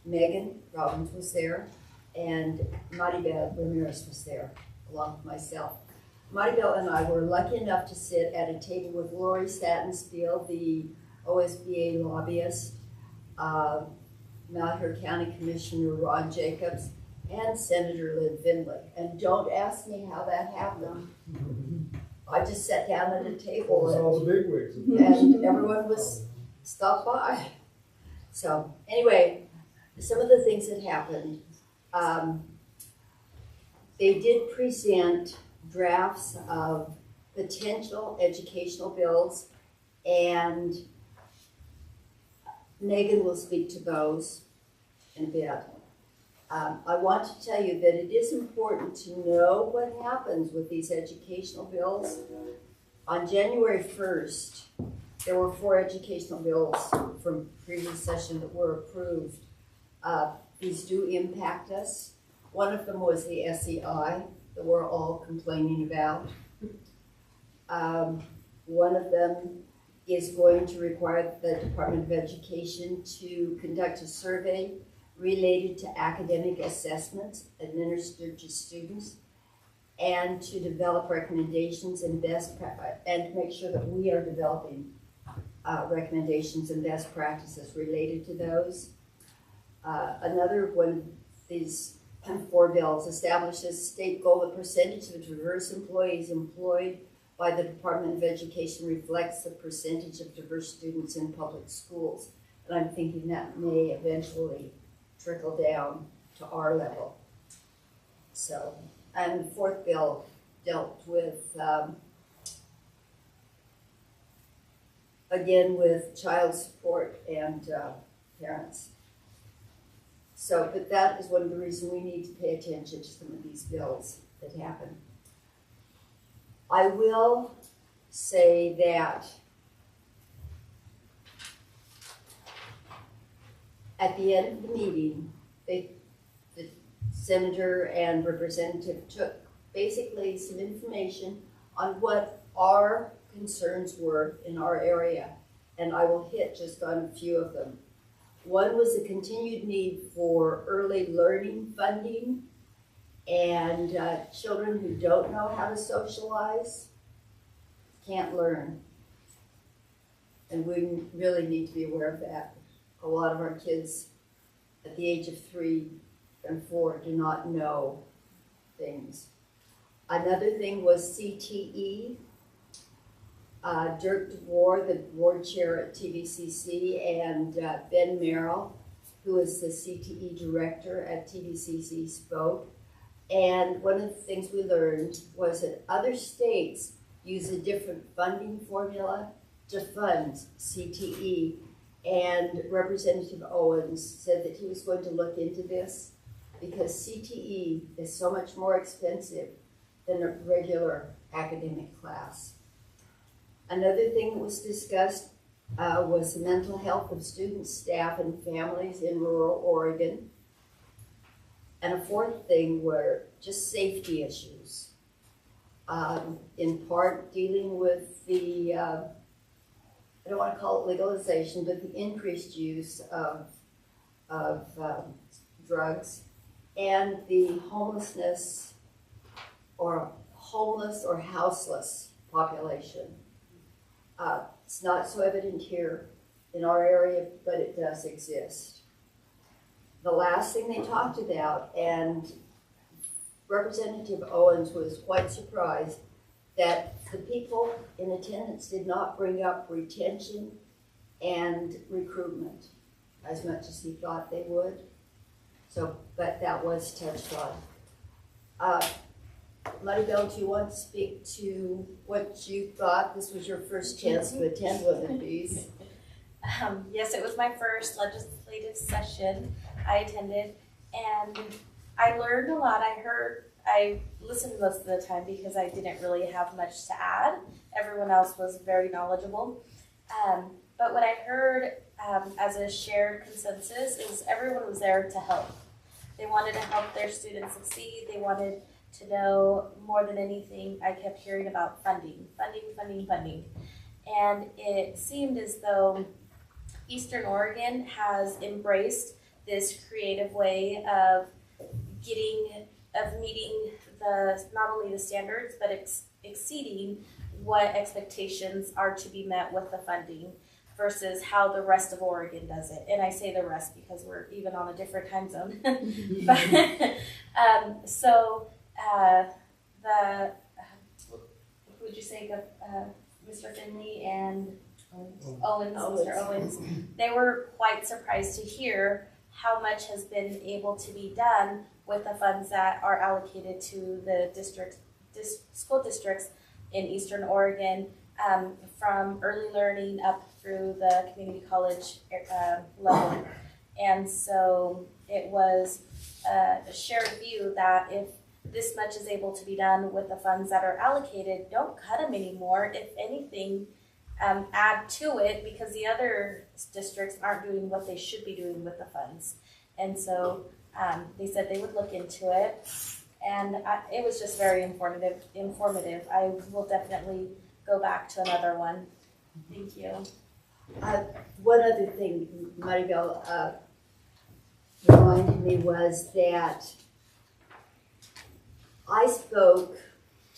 Speaker 2: Megan Robbins was there, and Maribel Ramirez was there, along with myself. Maribel and I were lucky enough to sit at a table with Lori Statensfield, the OSBA lobbyist, Malheur County Commissioner Ron Jacobs, and Senator Lynn Finley. And don't ask me how that happened. I just sat down at a table and
Speaker 11: all the bigwigs,
Speaker 2: and everyone was stopped by. So anyway, some of the things that happened, they did present drafts of potential educational bills, and Megan will speak to those in a bit. I want to tell you that it is important to know what happens with these educational bills. On January 1st, there were 4 educational bills from previous session that were approved. These do impact us. One of them was the SEI that we're all complaining about. One of them is going to require the Department of Education to conduct a survey related to academic assessments administered to students, and to develop recommendations and and to make sure that we are developing recommendations and best practices related to those. Another one of these 4 bills establishes a state goal that percentage of diverse employees employed by the Department of Education reflects the percentage of diverse students in public schools. And I'm thinking that may eventually trickle down to our level. So, and the 4th bill dealt with, again, with child support and parents. So, but that is one of the reasons we need to pay attention to some of these bills that happen. I will say that at the end of the meeting, the senator and representative took basically some information on what our concerns were in our area, and I will hit just on a few of them. One was the continued need for early learning funding, and children who don't know how to socialize can't learn. And we really need to be aware of that. A lot of our kids at the age of 3 and 4 do not know things. Another thing was CTE. Dirk DeVore, the board chair at TVCC, and Ben Merrill, who is the CTE director at TVCC, spoke. And one of the things we learned was that other states use a different funding formula to fund CTE. And Representative Owens said that he was going to look into this because CTE is so much more expensive than a regular academic class. Another thing that was discussed was the mental health of students, staff, and families in rural Oregon. And a fourth thing were just safety issues, in part dealing with the, I don't want to call it legalization, but the increased use of drugs and the homeless or houseless population. It's not so evident here in our area, but it does exist. The last thing they talked about, and Representative Owens was quite surprised that the people in attendance did not bring up retention and recruitment as much as he thought they would. So, but that was touched on. Maribel, do you want to speak to what you thought? This was your first chance to attend one of these.
Speaker 3: Yes, it was my first legislative session I attended, and I learned a lot. I listened most of the time because I didn't really have much to add. Everyone else was very knowledgeable. But what I heard as a shared consensus is everyone was there to help. They wanted to help their students succeed. They wanted to know more than anything. I kept hearing about funding. And it seemed as though Eastern Oregon has embraced this creative way of meeting not only the standards, but exceeding what expectations are to be met with the funding versus how the rest of Oregon does it. And I say the rest because we're even on a different time zone. Who would you say, Mr. Finley and Mr. Owens, they were quite surprised to hear how much has been able to be done with the funds that are allocated to the school districts in Eastern Oregon, from early learning up through the community college level. And so it was a shared view that if this much is able to be done with the funds that are allocated, don't cut them anymore. If anything, add to it, because the other districts aren't doing what they should be doing with the funds. And so they said they would look into it, and it was just very informative. I will definitely go back to another one. Thank you.
Speaker 2: One other thing Maribel reminded me was that I spoke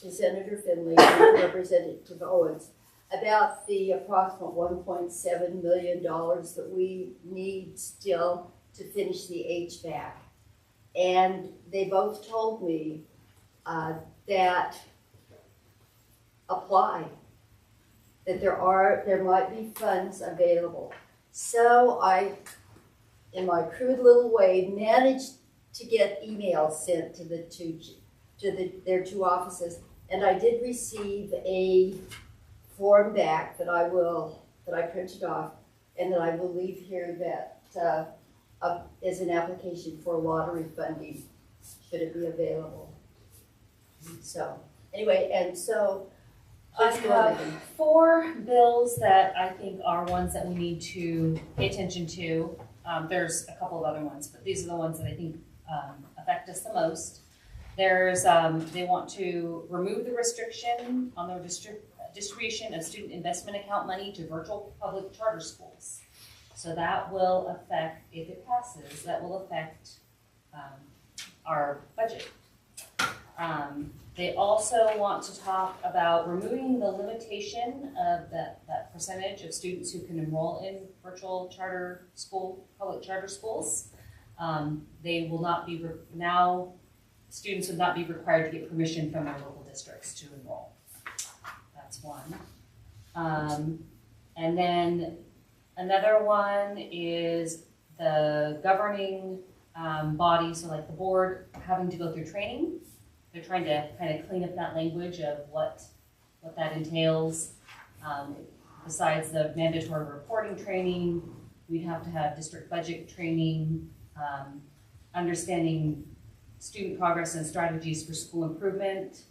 Speaker 2: to Senator Finley and Representative Owens about the approximate $1.7 million that we need still to finish the HVAC. And they both told me that apply, that there might be funds available. So I, in my crude little way, managed to get emails sent to their two offices, and I did receive a form back that I printed off, and that I will leave here that is an application for lottery funding, should it be available. So anyway, and so
Speaker 15: I have 4 bills that I think are ones that we need to pay attention to. There's a couple of other ones, but these are the ones that I think affect us the most. There's they want to remove the restriction on the distribution of student investment account money to virtual public charter schools. So that will affect, if it passes, that will affect our budget. They also want to talk about removing the limitation of that percentage of students who can enroll in virtual charter school, public charter schools. They will not be, now students would not be required to get permission from their local districts to enroll. That's one. And then another one is the governing body, so like the board having to go through training. They're trying to kind of clean up that language of what that entails. Besides the mandatory reporting training, we'd have to have district budget training, understanding student progress and strategies for school improvement,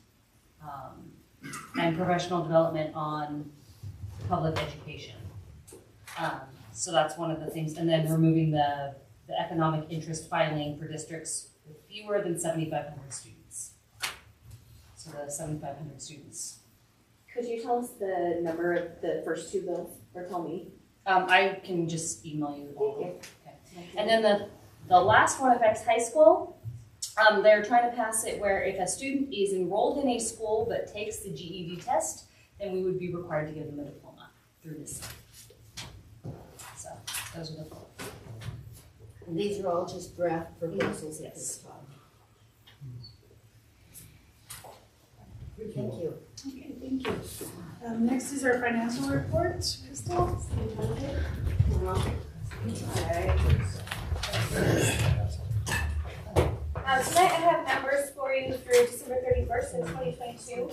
Speaker 15: and professional development on public education. So that's one of the things. And then removing the economic interest filing for districts with fewer than 7,500 students. So the 7,500 students.
Speaker 3: Could you tell us the number of the first two bills, or tell me?
Speaker 15: I can just email you all.
Speaker 3: Thank you.
Speaker 15: Okay. And then the last one affects high school. They're trying to pass it where if a student is enrolled in a school but takes the GED test, then we would be required to give them a diploma through Nyssa. So those are the four.
Speaker 2: And these are all just draft proposals at this time. Thank you.
Speaker 1: Okay, thank you. Next is our financial report. Crystal?
Speaker 3: Tonight I have numbers for you through December 31st in 2022.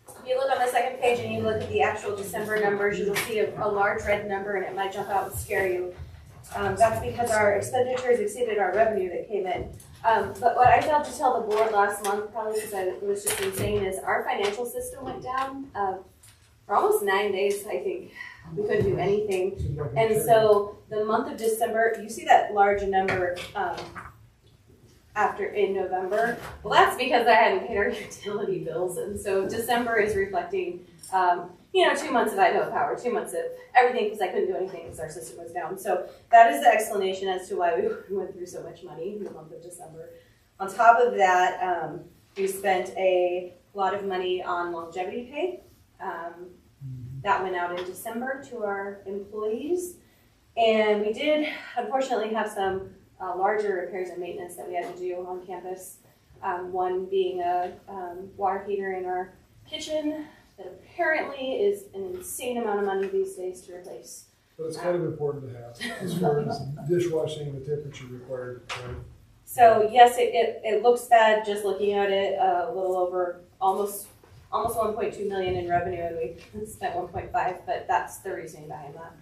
Speaker 3: If you look on the second page and you look at the actual December numbers, you will see a large red number and it might jump out and scare you. That's because our expenditures exceeded our revenue that came in. But what I failed to tell the board last month, probably because it was just insane, is our financial system went down for almost 9 days, I think. We couldn't do anything. And so the month of December, you see that large number in November. Well, that's because I hadn't paid our utility bills. And so December is reflecting 2 months of Idaho Power, 2 months of everything because I couldn't do anything because our system was down. So that is the explanation as to why we went through so much money in the month of December. On top of that, we spent a lot of money on longevity pay. That went out in December to our employees. And we did, unfortunately, have some larger repairs and maintenance that we had to do on campus. One being a water heater in our kitchen that apparently is an insane amount of money these days to replace.
Speaker 11: But it's kind of important to have, as far as dishwashing the temperature required, right?
Speaker 3: So yes, it looks bad just looking at it, a little over almost 1.2 million in revenue, and we spent 1.5, but that's the reasoning behind that.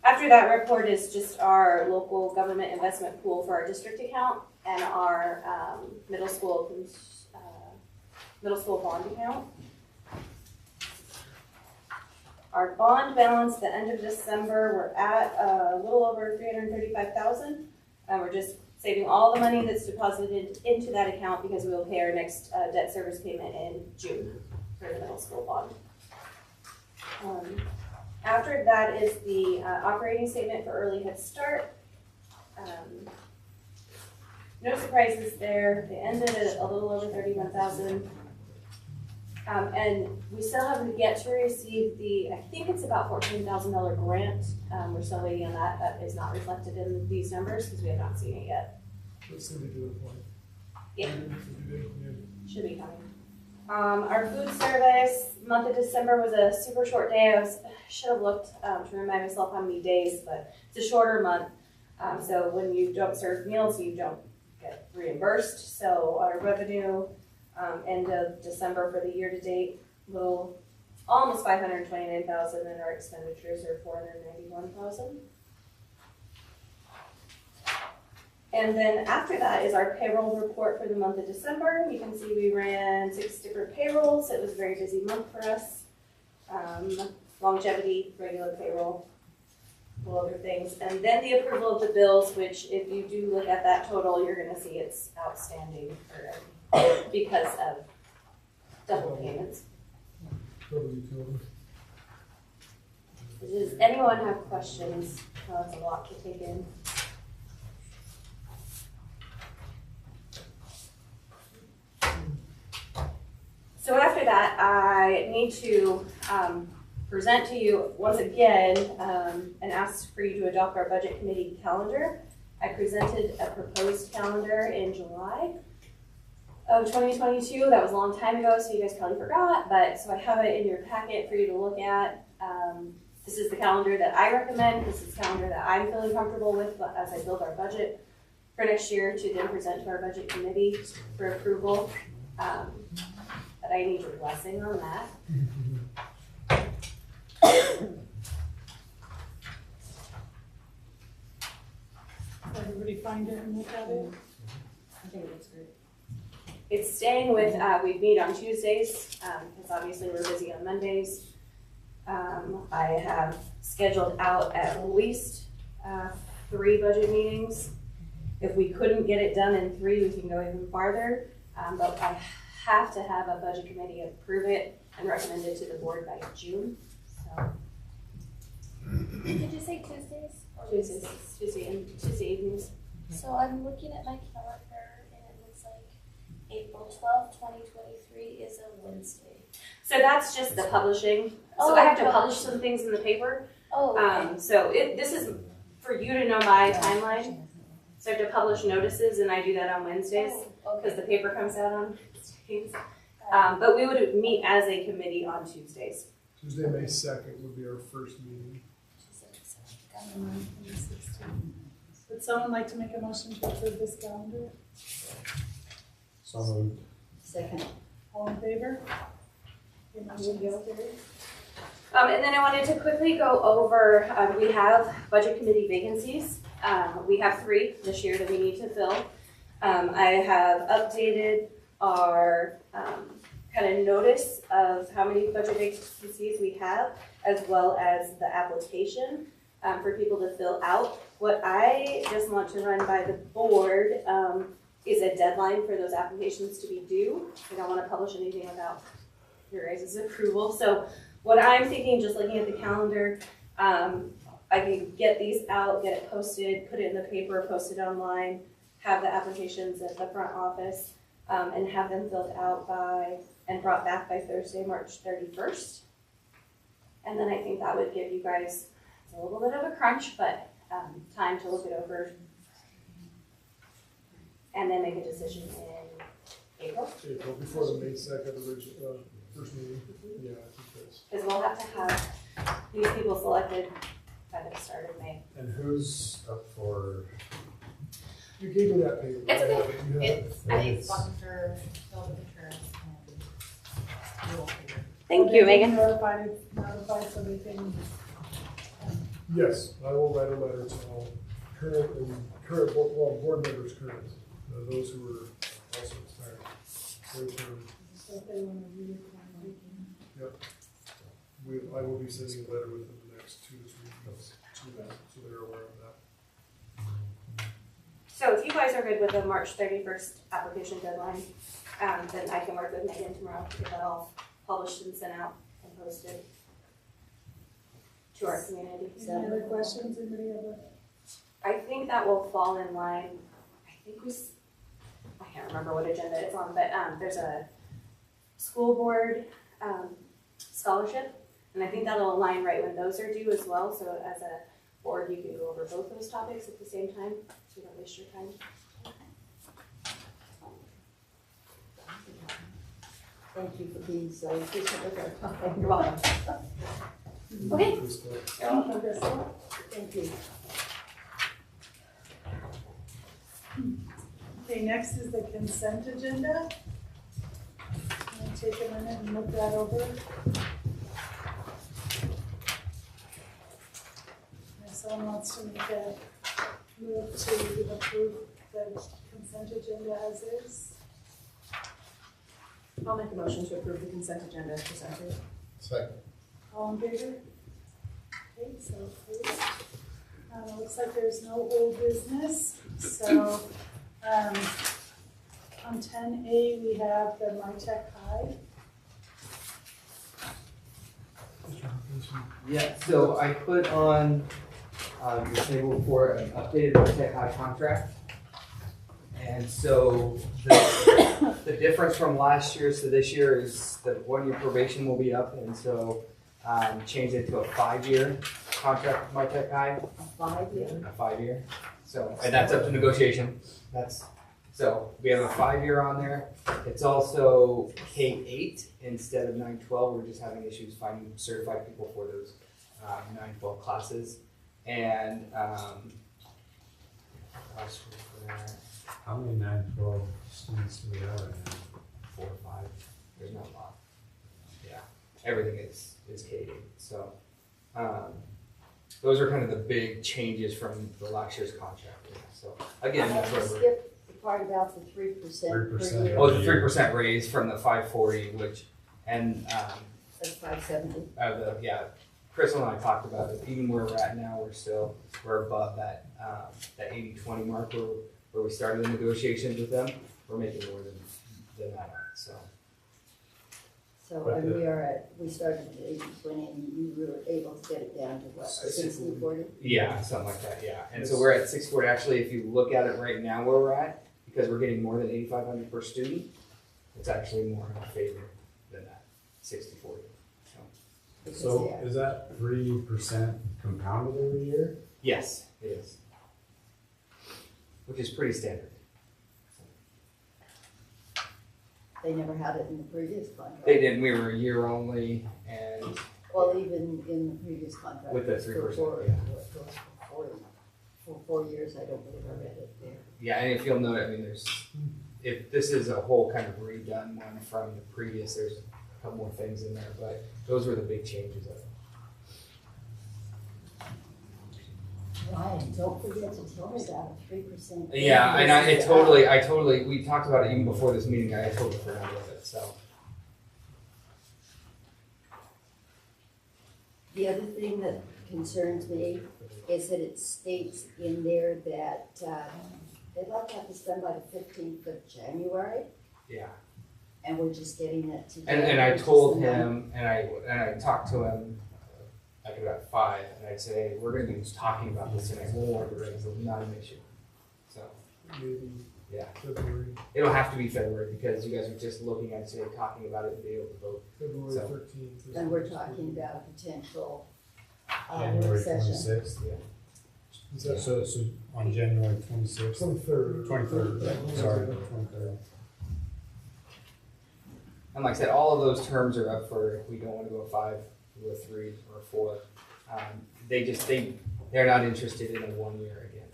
Speaker 3: After that report is just our local government investment pool for our district account and our middle school bond account. Our bond balance at the end of December, we're at a little over 335,000. We're just saving all the money that's deposited into that account because we will pay our next debt service payment in June for the middle school bond. After that is the operating statement for Early Head Start. No surprises there. They ended at a little over 31,000. And we still haven't yet to receive I think it's about $14,000 grant. We're still waiting on that. That is not reflected in these numbers because we have not seen it yet.
Speaker 11: Let's see if we do it for you.
Speaker 3: Yeah.
Speaker 11: Yeah.
Speaker 3: Should be coming. Our food service, month of December was a super short day. I should have looked to remind myself how many days, but it's a shorter month. So when you don't serve meals, you don't get reimbursed. So our revenue end of December for the year to date, almost 529,000, and our expenditures are 491,000. And then after that is our payroll report for the month of December. You can see we ran 6 different payrolls. It was a very busy month for us. Longevity, regular payroll, other things. And then the approval of the bills, which if you do look at that total, you're going to see it's outstanding because of double payments.
Speaker 11: Double utility.
Speaker 3: Does anyone have questions? Oh, it's a lot to take in. So after that, I need to present to you once again and ask for you to adopt our budget committee calendar. I presented a proposed calendar in July of 2022. That was a long time ago, so you guys probably forgot, but so I have it in your packet for you to look at. This is the calendar that I recommend. This is the calendar that I'm feeling comfortable with as I build our budget for next year to then present to our budget committee for approval. But I need your blessing on that.
Speaker 1: Everybody find it and look at it?
Speaker 15: I think it looks great.
Speaker 3: It's staying with, we meet on Tuesdays, because obviously we're busy on Mondays. I have scheduled out at least 3 budget meetings. If we couldn't get it done in 3, we can go even farther. But I have to have a budget committee approve it and recommend it to the board by June. So
Speaker 16: Did you say Tuesdays? Or
Speaker 3: Tuesday evenings.
Speaker 16: So I'm looking at my calendar and it looks like April 12th, 2023 is a Wednesday.
Speaker 3: So that's just the publishing.
Speaker 16: Oh,
Speaker 3: So I have to
Speaker 16: okay.
Speaker 3: publish some things in the paper.
Speaker 16: Oh, okay.
Speaker 3: So this is for you to know my timeline. So I have to publish notices, and I do that on Wednesdays because the paper comes out on Wednesdays. But we would meet as a committee on Tuesdays.
Speaker 11: Tuesday, May 2nd would be our first meeting.
Speaker 1: Would someone like to make a motion to approve this calendar?
Speaker 8: So moved.
Speaker 2: Second.
Speaker 1: All in favor? Okay, motion carries.
Speaker 3: And then I wanted to quickly go over, we have budget committee vacancies. We have 3 this year that we need to fill. I have updated our kind of notice of how many budget vacancies we have, as well as the application for people to fill out. What I just want to run by the board is a deadline for those applications to be due. I don't want to publish anything without your guys' approval. So what I'm thinking, just looking at the calendar, I can get these out, get it posted, put it in the paper, post it online, have the applications at the front office, and have them filled out by and brought back by Thursday, March 31st. And then I think that would give you guys a little bit of a crunch, but time to look it over and then make a decision in April.
Speaker 11: April, before the May 2nd original, first meeting. Yeah, I think that's.
Speaker 3: Because we'll have to have these people selected by the start of May.
Speaker 8: And who's up for?
Speaker 11: You gave me that paper.
Speaker 3: It's okay.
Speaker 11: You have it.
Speaker 15: I think it's Dr. Phil Peters and Will Peter.
Speaker 3: Thank you, Megan.
Speaker 1: Notified so they can.
Speaker 11: Yes, I will write a letter to all current board members current, those who were also retired. Their term.
Speaker 1: So if they want to reapply, they can.
Speaker 11: Yep. I will be sending a letter within the next 2 to 3 weeks to them, so they're aware of that.
Speaker 3: So if you guys are good with the March 31st application deadline, then I can work with Megan tomorrow to get that all published and sent out and posted to our community.
Speaker 1: Any other questions? Anybody have a?
Speaker 3: I think that will fall in line. I can't remember what agenda it's on, but there's a school board scholarship, and I think that'll align right when those are due as well. So as a board, you can go over both those topics at the same time, so you don't waste your time.
Speaker 2: Thank you for being so efficient with our time.
Speaker 3: You're welcome. Okay.
Speaker 1: You're welcome, Crystal.
Speaker 2: Thank you.
Speaker 1: Okay, next is the consent agenda. I'll take a minute and look that over. If someone wants to make a move to approve the consent agenda as is.
Speaker 12: I'll make a motion to approve the consent agenda as presented.
Speaker 8: Second.
Speaker 1: All in favor? Okay, so approved. Looks like there's no old business, so, on 10A, we have the MyTech High
Speaker 7: Yeah, so I put on the table for an updated Tech High contract. And so the difference from last year to this year is the 1 year probation will be up, and so change it to a 5-year contract with my Tech High.
Speaker 2: A 5-year?
Speaker 7: A 5-year. So, and that's up to negotiation. So we have a 5-year on there. It's also K-8 instead of 9-12. We're just having issues finding certified people for those 9-12 classes. And
Speaker 10: How many 9-12 students do we have right now?
Speaker 7: 4 or 5. There's not a lot. Yeah, everything is K-8. So those are kind of the big changes from the last year's contract. So again, that's where we're.
Speaker 2: Skip the part about the 3% per year.
Speaker 7: Oh, the 3% raise from the 540, which and
Speaker 2: That's 570.
Speaker 7: Crystal and I talked about it. Even where we're at now, we're above that 80-20 mark where we started the negotiations with them. We're making more than that. So
Speaker 2: And we started at 80-20 and you were able to get it down to what, 60-40?
Speaker 7: Yeah, something like that, yeah. And so we're at 640. Actually, if you look at it right now where we're at, because we're getting more than 8,500 per student, it's actually more in our favor than that 60-40.
Speaker 10: So is that 3% compounded every year?
Speaker 7: Yes, it is. Which is pretty standard.
Speaker 2: They never had it in the previous contract.
Speaker 7: They didn't. We were a year only, and
Speaker 2: Well, even in the previous contract.
Speaker 7: with the
Speaker 2: it's
Speaker 7: 3%,
Speaker 2: for
Speaker 7: yeah.
Speaker 2: For 4 years, I don't believe I read it there.
Speaker 7: Yeah, and if you'll note, I mean, if this is a whole kind of redone one from the previous, there's a couple more things in there, but those were the big changes of it.
Speaker 2: Ryan, don't forget to tell me that, 3%.
Speaker 7: Yeah, and I totally, we talked about it even before this meeting, I totally forgot about it, so.
Speaker 2: The other thing that concerns me is that it states in there that they'd like to have this done by the 15th of January,
Speaker 7: Yeah.
Speaker 2: and we're just getting it today.
Speaker 7: And I
Speaker 2: which is
Speaker 7: told
Speaker 2: the
Speaker 7: him, and I talked to him like about 5, and I said, hey, we're gonna be talking about this tonight, we'll warn the raise, it's not an issue. So,
Speaker 11: Maybe
Speaker 7: yeah.
Speaker 11: February,
Speaker 7: It'll have to be February, because you guys are just looking at today, talking about it, and be able to vote.
Speaker 11: February
Speaker 7: So.
Speaker 11: 13th.
Speaker 2: And we're talking about a potential
Speaker 10: January
Speaker 2: session.
Speaker 10: 26th?
Speaker 7: Yeah.
Speaker 11: Is that
Speaker 10: So on January 26th?
Speaker 11: 23rd?
Speaker 10: 23rd, sorry, 23rd.
Speaker 7: And like I said, all of those terms are up for, if we don't wanna go 5, go 3, or 4. They're not interested in a 1 year again,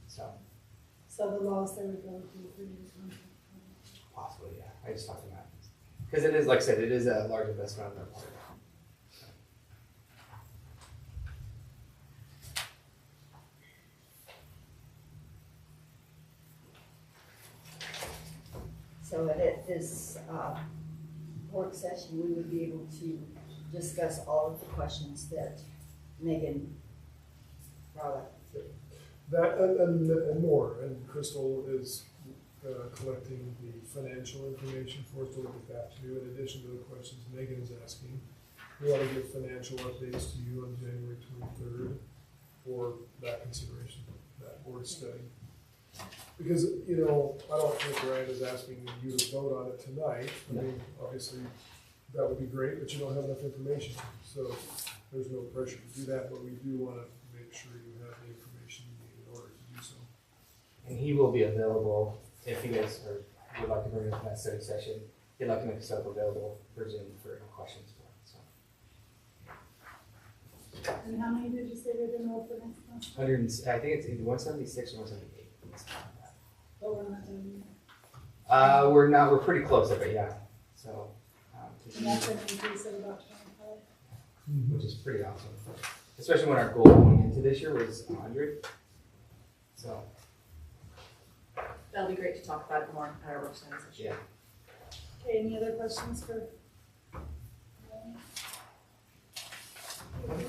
Speaker 7: so.
Speaker 1: So the lowest they would go would be 3 years contract.
Speaker 7: Possibly, yeah. I just talked to Matt. Because it is, like I said, it is a large investment on their part.
Speaker 2: So at this work session, we would be able to discuss all of the questions that Megan brought up.
Speaker 11: That and more, and Crystal is collecting the financial information for us to look at that too, in addition to the questions Megan is asking. We want to give financial updates to you on January 23rd for that consideration, that board study. Because, I don't think Ryan is asking you to vote on it tonight. I mean, obviously, that would be great, but you don't have enough information. So there's no pressure to do that, but we do want to make sure you have the information you need in order to do so.
Speaker 7: And he will be available if you guys would like to bring him to that study session. He'd like to make himself available for Zoom for any questions for him. So.
Speaker 1: And how many did you say they've enrolled for next month?
Speaker 7: I think it's either 176 or 178.
Speaker 1: But we're not done yet.
Speaker 7: We're pretty close of it, yeah. So,
Speaker 1: And that's an increase of about 25.
Speaker 7: which is pretty awesome. Especially when our goal going into this year was 100. So,
Speaker 12: That'll be great to talk about it more at our work study session.
Speaker 7: yeah.
Speaker 1: Okay, any other questions for?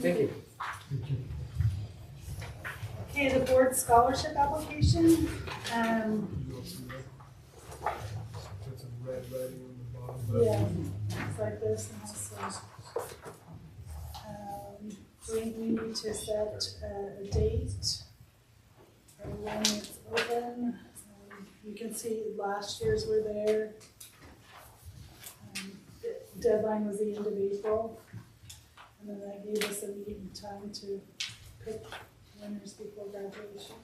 Speaker 7: Thank you.
Speaker 1: Okay, the board scholarship application.
Speaker 11: You don't see that? That's some red writing on the bottom.
Speaker 1: Yeah, it's like this and also. we need to set a date for when it's open. You can see last year's were there. The deadline was the end of April. And then that gave us a meeting time to pick winners before graduation.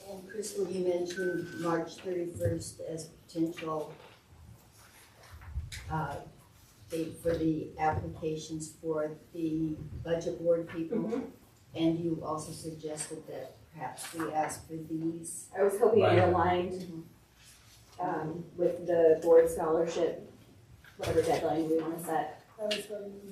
Speaker 2: And Crystal, you mentioned March 31st as potential date for the applications for the budget board people. And you also suggested that perhaps we ask for these.
Speaker 3: I was hoping it aligned with the board scholarship, whatever deadline we want to set.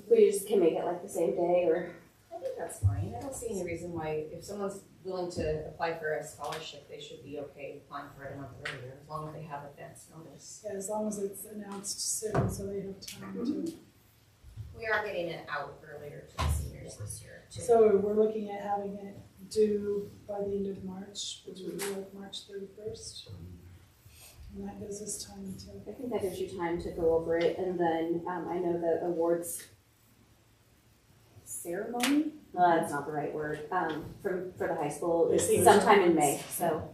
Speaker 3: We just can make it like the same day, or
Speaker 12: I think that's fine. I don't see any reason why, if someone's willing to apply for a scholarship, they should be okay applying for it a month earlier, as long as they have advance notice.
Speaker 1: Yeah, as long as it's announced soon, so they have time to.
Speaker 12: We are getting it out earlier to the seniors this year, too.
Speaker 1: So we're looking at having it due by the end of March, which would be like March 31st. And that gives us time to.
Speaker 3: I think that gives you time to go over it, and then I know the awards ceremony. That's not the right word. For the high school is sometime in May. So.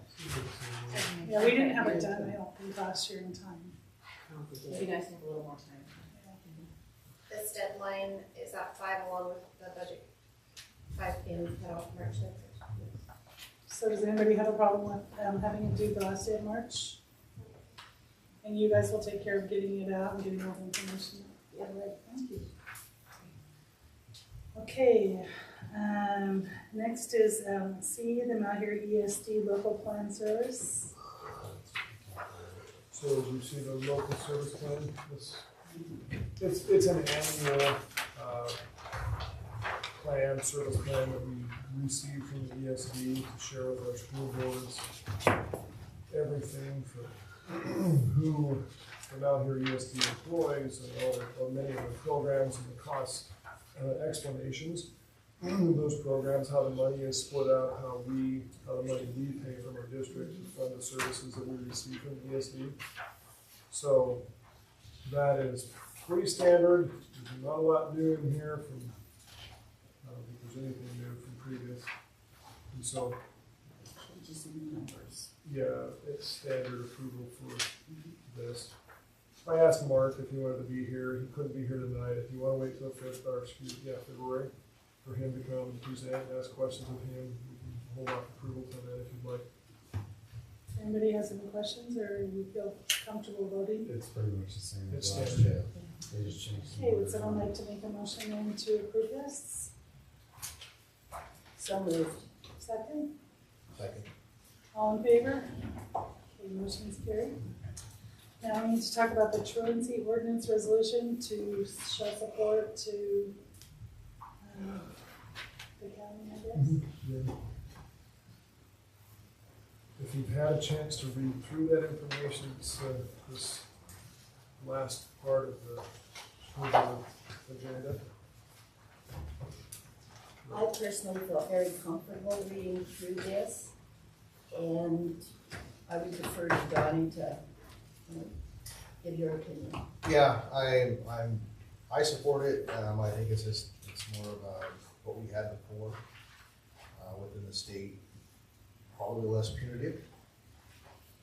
Speaker 1: Yeah, we didn't have it done, I don't think, last year in time.
Speaker 12: It'd be nice to have a little more time.
Speaker 16: This deadline is at 5 along with the budget, 5 p.m. cutoff March 31st.
Speaker 1: So does anybody have a problem with having it due the last day of March? And you guys will take care of getting it out and getting all the information. Yeah, right. Thank you. Okay, next is C, the Malheur ESD local plan service.
Speaker 11: So as you see the local service plan, it's an annual plan, service plan that we receive from the ESD to share with our school boards. Everything for who the Malheur ESD employs and all many of the programs and the cost explanations. Those programs, how the money is split out, how the money we pay from our district to fund the services that we receive from the ESD. So that is pretty standard. There's not a lot new in here from, I don't think there's anything new from previous. And so,
Speaker 2: Changes in numbers.
Speaker 11: yeah, it's standard approval for this. I asked Mark if he wanted to be here. He couldn't be here tonight. If you want to wait till February for him to come and present and ask questions of him, we can hold off approval till then if you'd like.
Speaker 1: Anybody has any questions or you feel comfortable voting?
Speaker 10: It's pretty much the same
Speaker 11: It's
Speaker 10: as last
Speaker 11: standard.
Speaker 10: year. They just changed.
Speaker 1: Okay, would someone like to make a motion then to approve this?
Speaker 2: So moved.
Speaker 1: Second?
Speaker 5: Second.
Speaker 1: All in favor? Okay, motion's carried. Now we need to talk about the truancy ordinance resolution to show support to the county, I guess.
Speaker 11: Yeah. If you've had a chance to read through that information, it's this last part of the agenda.
Speaker 2: I personally felt very comfortable reading through this, and I would defer to Donnie to give your opinion.
Speaker 17: Yeah, I support it. I think it's more of what we had before within the state, probably less punitive.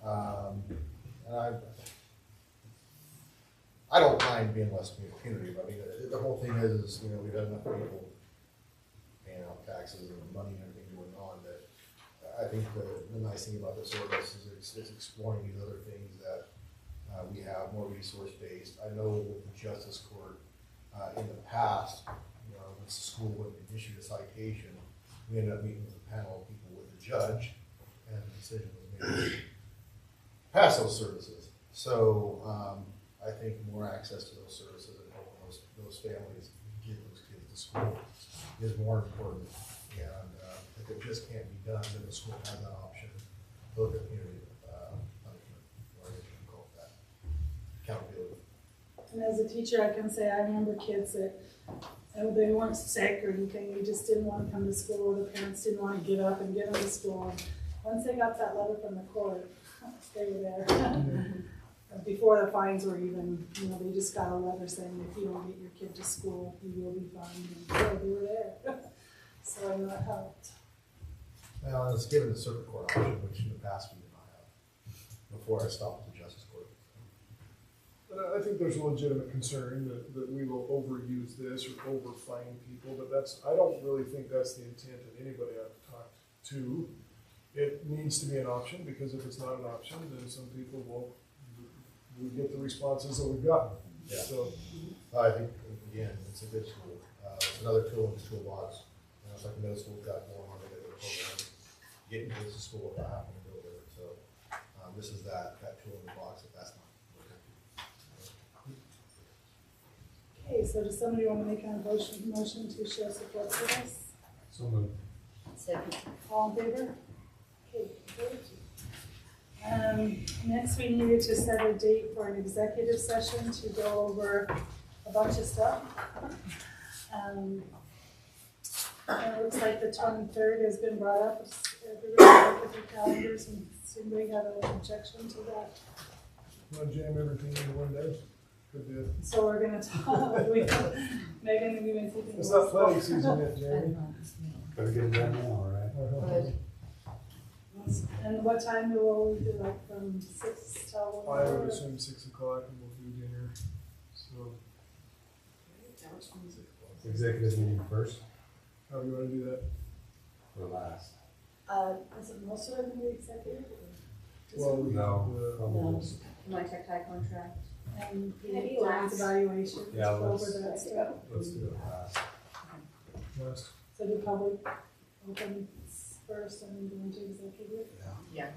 Speaker 17: And I don't mind being less punitive. I mean, the whole thing is, we've had enough people paying out taxes and money and everything going on that I think the nice thing about this ordinance is it's exploring these other things that we have more resource-based. I know with the justice court, in the past, when the school wouldn't issue a citation, we ended up meeting with a panel of people with the judge, and the decision was made to pass those services. So I think more access to those services and helping those families get those kids to school is more important. And if it just can't be done, then the school has that option. Look at punitive punishment, or you can call it that, accountability.
Speaker 1: And as a teacher, I can say I remember kids that they weren't sick or anything, they just didn't want to come to school, the parents didn't want to get up and get them to school. And once they got that letter from the court, they were there. before the fines were even, they just got a letter saying if you don't get your kid to school, you will be fined, and so they were there. So I know it helped.
Speaker 17: Now, it's given the circuit court option, which in the past we did not have, before I stopped at the justice court.
Speaker 11: But I think there's a legitimate concern that we will overuse this or overfine people, but I don't really think that's the intent of anybody I've talked to. It needs to be an option, because if it's not an option, then some people will get the responses that we've gotten.
Speaker 17: Yeah.
Speaker 11: So
Speaker 17: I think, again, it's a good school. It's another tool in the toolbox. It's like the middle school's got more on it, program, getting kids to school without having to go there. So this is that tool in the box if that's not working.
Speaker 1: Okay, so does somebody want to make a motion to show support for this?
Speaker 10: So moved.
Speaker 2: Second.
Speaker 1: All in favor? Okay, good. Next, we needed to set a date for an executive session to go over a bunch of stuff. And it looks like the 23rd has been brought up. Everybody look at their calendars, and does anybody have an objection to that?
Speaker 11: want to jam everything into one day? Could do it.
Speaker 1: So we're gonna talk, Megan, we've been thinking.
Speaker 11: It's not flooding season yet, Jamie.
Speaker 10: Better get it done now, right?
Speaker 1: And what time will we do, like from 6 till 1?
Speaker 11: I would assume 6 o'clock and we'll do dinner, so.
Speaker 10: Executive meeting first
Speaker 11: How do you want to do that?
Speaker 10: or last?
Speaker 1: Is it most of it gonna be executive?
Speaker 11: Well, we
Speaker 10: No,
Speaker 11: have,
Speaker 10: probably.
Speaker 12: My tech contract.
Speaker 1: And
Speaker 12: Can it be
Speaker 1: the
Speaker 12: last?
Speaker 1: evaluation,
Speaker 10: Yeah,
Speaker 1: go over
Speaker 10: let's-
Speaker 1: that stuff.
Speaker 10: Let's do it last.
Speaker 11: last.
Speaker 1: So do public open first and then go into executive?
Speaker 12: Yeah.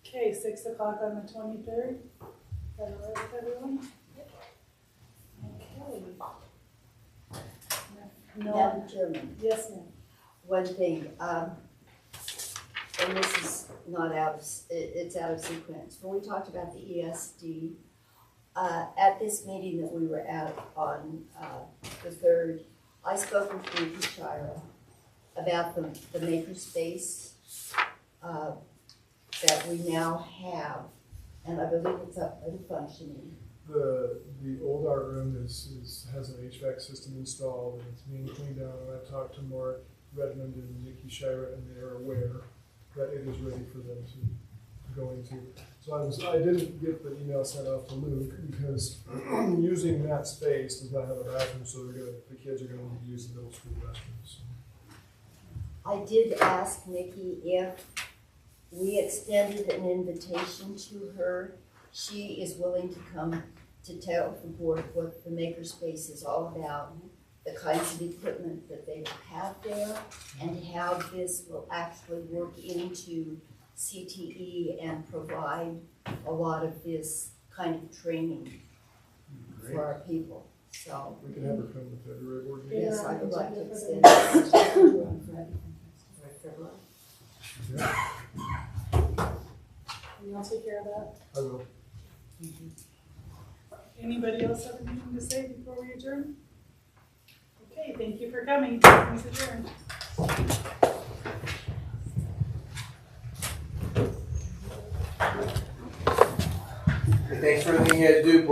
Speaker 1: Okay, 6 o'clock on the 23rd. Is that all right with everyone? Okay. No.
Speaker 2: Madam Chairman,
Speaker 1: Yes, ma'am.
Speaker 2: one thing, and this is not it's out of sequence. When we talked about the ESD, at this meeting that we were at on the 3rd, I spoke with Nikki Shira about the makerspace that we now have, and I believe it's up and functioning.
Speaker 11: The old art room has an HVAC system installed and it's being cleaned out, and I talked to Mark Redmond and Nikki Shira, and they are aware that it is ready for them to go into. So I didn't get the email sent off to Luke because using that space does not have a bathroom, so the kids are gonna need to use the middle school restrooms.
Speaker 2: I did ask Nikki if we extended an invitation to her. She is willing to come to tell the board what the makerspace is all about, the kinds of equipment that they have there, and how this will actually work into CTE and provide a lot of this kind of training for our people. So,
Speaker 11: We can have her come to February board meeting.
Speaker 2: yes, I would like to extend it to February.
Speaker 11: Yeah,
Speaker 1: And you'll take care of that.
Speaker 11: I will.
Speaker 1: Anybody else have anything to say before we adjourn? Okay, thank you for coming. Meeting's adjourned.
Speaker 5: Thanks for everything you had to do, board.